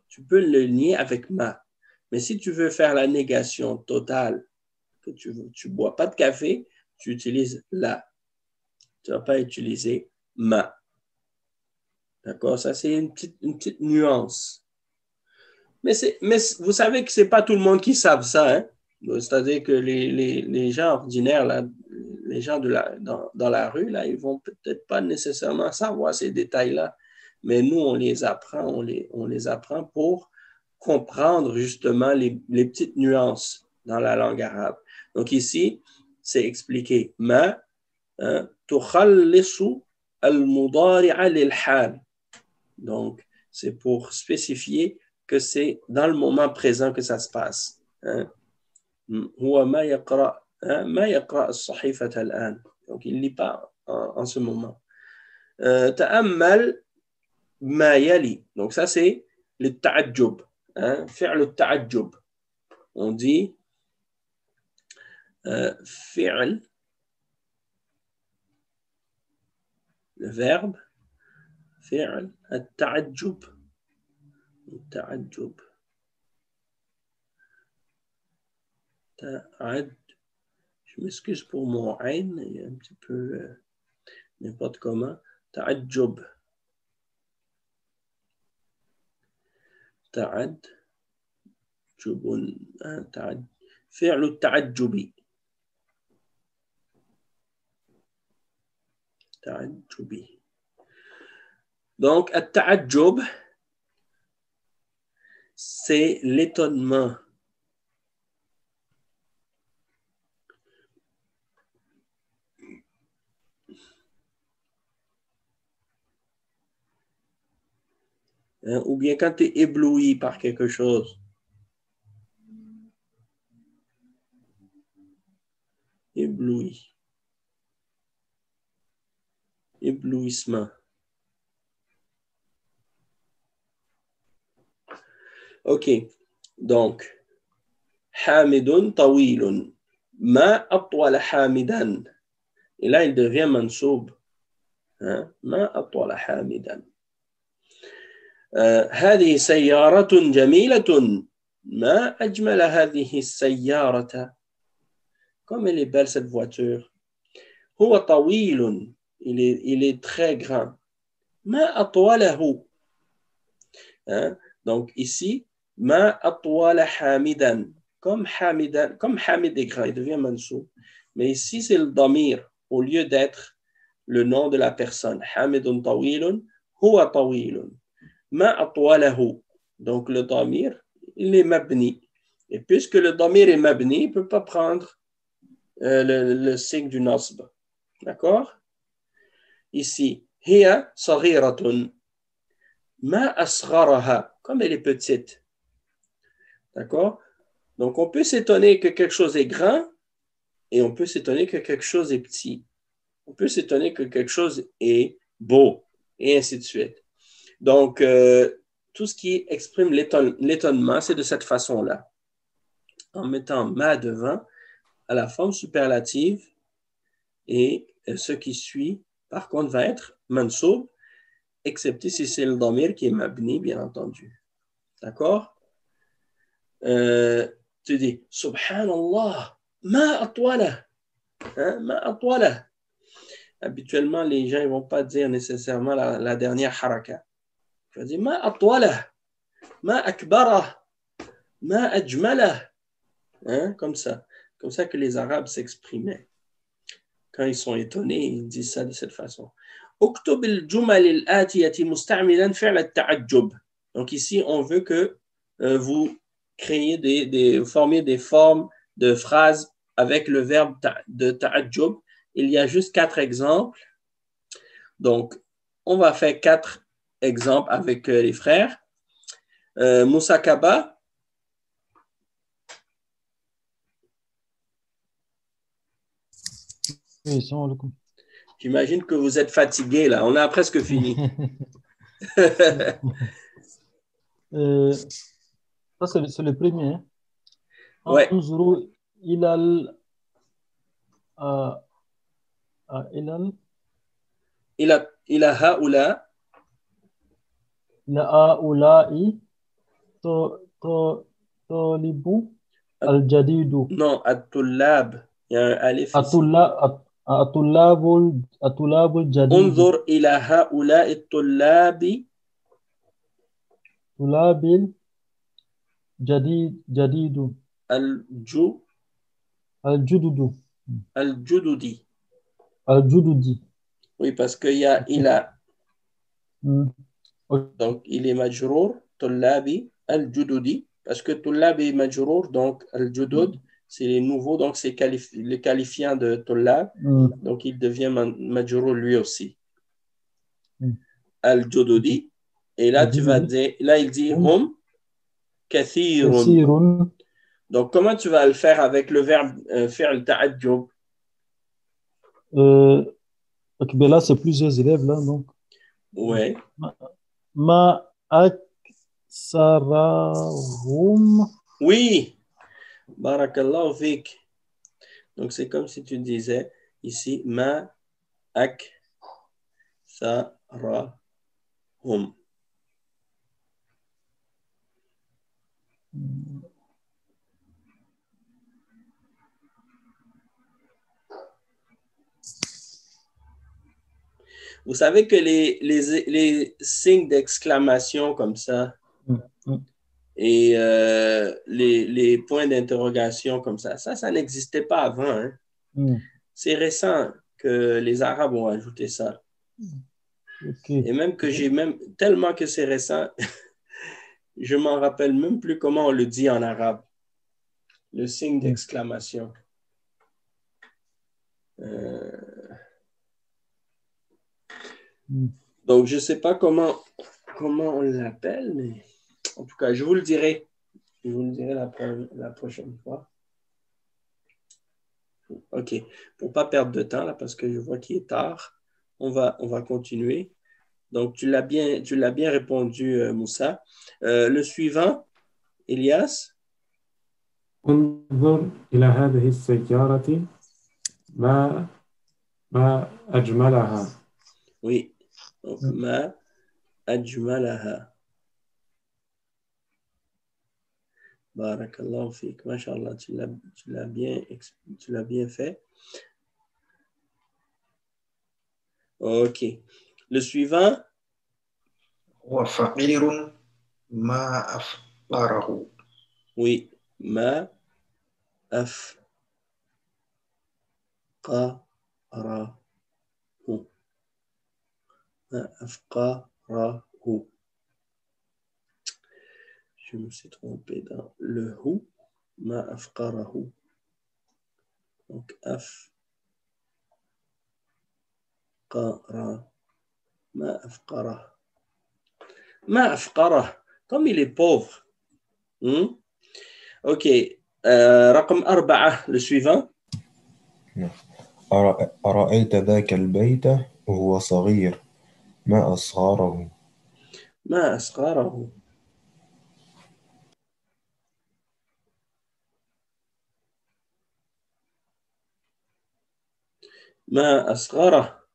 Tu peux le nier avec ma. Mais si tu veux faire la négation totale, que tu bois pas de café, tu utilises la. Tu vas pas utiliser ma. D'accord? Ça, c'est une petite nuance. Mais vous savez que c'est pas tout le monde qui savent ça, hein? C'est-à-dire que les gens ordinaires, là, les gens dans la rue, là, ils vont peut-être pas nécessairement savoir ces détails-là. Mais nous, on les apprend, on les apprend pour comprendre justement les petites nuances dans la langue arabe. Donc ici, c'est expliqué. Ma tukhallisu al-mudari'a lil-hal. Donc, c'est pour spécifier que c'est dans le moment présent que ça se passe. هو ما يقرأ الصحيفة الآن. Donc, il ne lit pas en ce moment. تأمل ما يلي. Donc, ça, c'est le ta'adjub. فعل التعجب. On dit فعل, le verbe, فعل التعجب. التعجب. Je m'excuse pour mon haine, il est un petit peu n'importe comment. تعجب. تعجب. فعل التعجب. تعجب. Donc, التعجب, c'est l'étonnement. Ou bien quand tu es ébloui par quelque chose. Ébloui. Éblouissement. OK. Donc, Hamidun tawilun. Ma atwala hamidan. Et là, il devient mansoub. Ma atwala hamidan. هذه سيارة جميلة. ما أجمل هذه السيارة. Comme elle est belle cette voiture. هو طويل. Il est très grand. ما أطوله. Donc ici, ما أطول حامدا. Comme Hamid est grand, il devient mansoub. Mais ici, c'est le damir au lieu d'être le nom de la personne. Hamidun tawilun. Huwa tawilun. Ma atwalahu. Donc le damir, il est mabni. Et puisque le damir est mabni, il ne peut pas prendre le signe du nasb. D'accord? Ici, hiya saghiratun. Ma asgharaha. Comme elle est petite. D'accord? Donc on peut s'étonner que quelque chose est grand et on peut s'étonner que quelque chose est petit. On peut s'étonner que quelque chose est beau et ainsi de suite. Donc, tout ce qui exprime l'étonnement, c'est de cette façon-là. En mettant ma devant à la forme superlative et ce qui suit, par contre, va être mansoub, excepté si c'est le damir qui est mabni, bien entendu. D'accord? Tu dis, Subhanallah, ma atwala. Ma atwala. Habituellement, les gens ne vont pas dire nécessairement la dernière haraka. Tu vas dire, ma atwala, ma akbara, Ma ajmalah. Hein, comme ça que les Arabes s'exprimaient. Quand ils sont étonnés, ils disent ça de cette façon. اكتب الجمل الآتية مستعملا فعل التعجب. Donc ici, on veut que vous créiez formiez des formes de phrases avec le verbe de ta'ajjub. Il y a juste 4 exemples. Donc, on va faire 4 exemples avec les frères. Musakaba. Oui, sans le coup. J'imagine que vous êtes fatigué là. On a presque fini. Ça, c'est le premier. Hein. Ouais. انظروا إلى إلى هؤلاء هؤلاء طالب الجديد. Non, الطلاب. Il y a un alif ici. الطلاب الجديد. انظر إلى هؤلاء الطلاب. طلاب جديد. الجدد. Oui, parce qu'il y a إلى. Donc, il est majrour, طلابي الجدد. Parce que طلابي majrour, donc الجدد, c'est les nouveaux, donc c'est le qualifiant de طلاب. Donc, il devient majrour lui aussi. الجدد. Et là, tu vas dire, là, il dit hum kathirun. Donc, comment tu vas le faire avec le verbe fi'l ta'ajjub? Ok, ben là, c'est plusieurs élèves, là, donc. Ouais. Ma aksarahum. Oui. Barakallahu fik. Donc, c'est comme si tu disais ici, ma aksarahum. Vous savez que les signes d'exclamation comme ça et les points d'interrogation comme ça n'existait pas avant. Hein. C'est récent que les Arabes ont ajouté ça. Okay. Et même que tellement que c'est récent, je m'en rappelle même plus comment on le dit en arabe. Le signe d'exclamation. Donc, je ne sais pas comment on l'appelle, mais en tout cas, je vous le dirai. Je vous le dirai la prochaine fois. OK. Pour ne pas perdre de temps, là, parce que je vois qu'il est tard, on va continuer. Donc, tu l'as bien répondu, Moussa. Le suivant, Elias. انظر إلى هذه السيارة ما أجملها. Oui. Donc, ma ajmalaha. Barakallahu fik. Mashallah, tu l'as bien fait. OK. Le suivant. Wa faqirun ma afqarahu. Oui. Ma afqarahu. Afqarahu. Je me suis trompé dans le hu. Ma afqarahu. Donc, afqara. Ma afqara. Ma afqara. Comme il est pauvre. OK. رقم 4, le suivant. أرأيت ذاك البيت وهو صغير ما أصغره. ما أصغره. ما أصغره.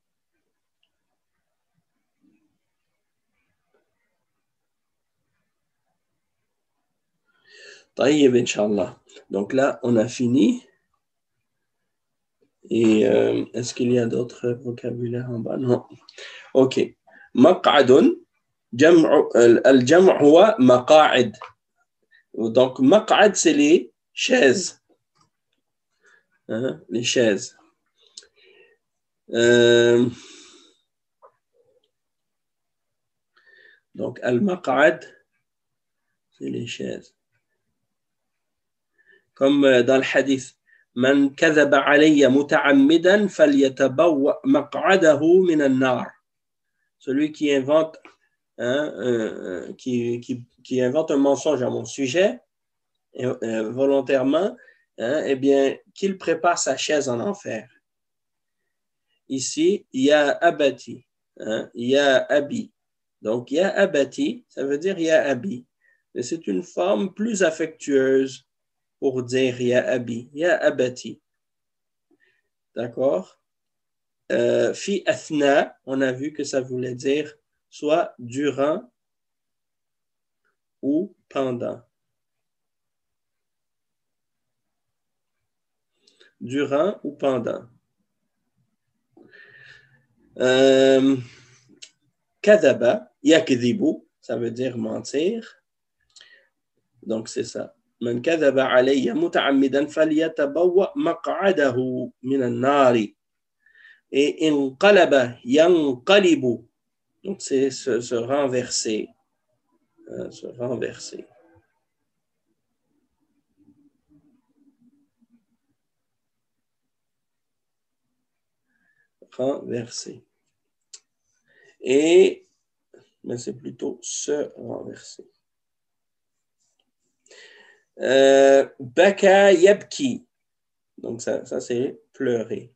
طيب Inch'Allah. Donc là, on a fini. Et est-ce qu'il y a d'autres vocabulaires en bas? Non. OK. مقعد الجمع هو مقاعد. Donc, maq'ad, c'est les chaises. Hein, les chaises. Donc, al-maq'ad, c'est les chaises. Comme dans le hadith, Man kadhaba alayya muta'ammidan falyatabawa maq'adahu min an-nar. Celui qui invente, qui invente un mensonge à mon sujet, volontairement, eh bien, qu'il prépare sa chaise en enfer. Ici, il y a abati, il y a abi. Donc, il y a abati, ça veut dire il y a abi. Mais c'est une forme plus affectueuse pour dire il y a abi, il y a abati. D'accord? Fi athna, on a vu que ça voulait dire soit durant ou pendant. Durant ou pendant. Kadaba, yakdhibu, ça veut dire mentir. Donc c'est ça. Man kadhaba alayya muta'ammidan falyatabawwa maq'adahu min an-nari. Et inqalaba yanqalibu. Donc c'est se renverser. Se renverser. Renverser. Mais c'est plutôt se renverser. Baka yabki. Donc ça c'est pleurer.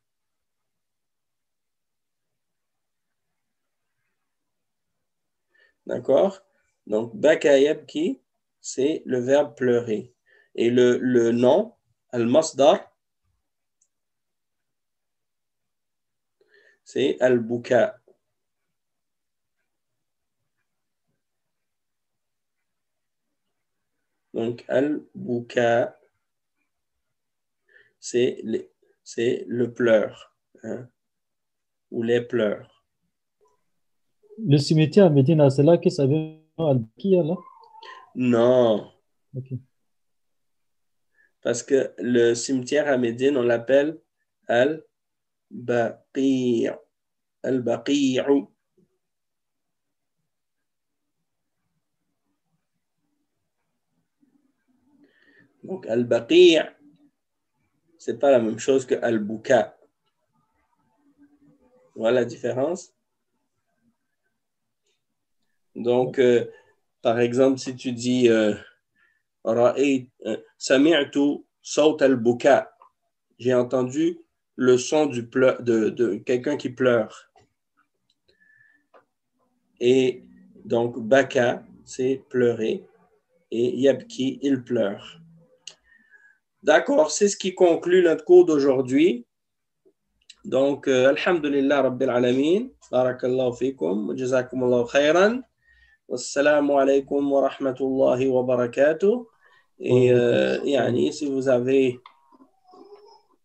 D'accord? Donc baka yabki, c'est le verbe pleurer. Et le nom, al-masdar, c'est al-buka. Donc, al-buka, c'est le pleur, ou les pleurs. Le cimetière à Médine, c'est là que ça vient Al-Baqiya, là? Non. Okay. Parce que le cimetière à Médine, on l'appelle al-Baqi'. Al-Baqi'u. Donc, al-Baqi', c'est pas la même chose que al-Buka. Voilà la différence. Donc, par exemple, si tu dis Sami'tu sawt al-Buka, j'ai entendu le son de quelqu'un qui pleure. Et donc, Baka, c'est pleurer. Et Yabki, il pleure. D'accord, c'est ce qui conclut notre cours d'aujourd'hui. Donc, alhamdulillah rabbil alamin, barakallahu fikum, wa jazakumullahu khayran, wassalamu alaykum wa rahmatullahi wa barakatuh. Et si vous avez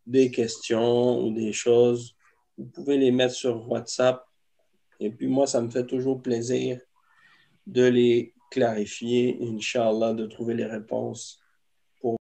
des questions ou des choses, vous pouvez les mettre sur WhatsApp. Et puis moi, ça me fait toujours plaisir de les clarifier, Inch'Allah, de trouver les réponses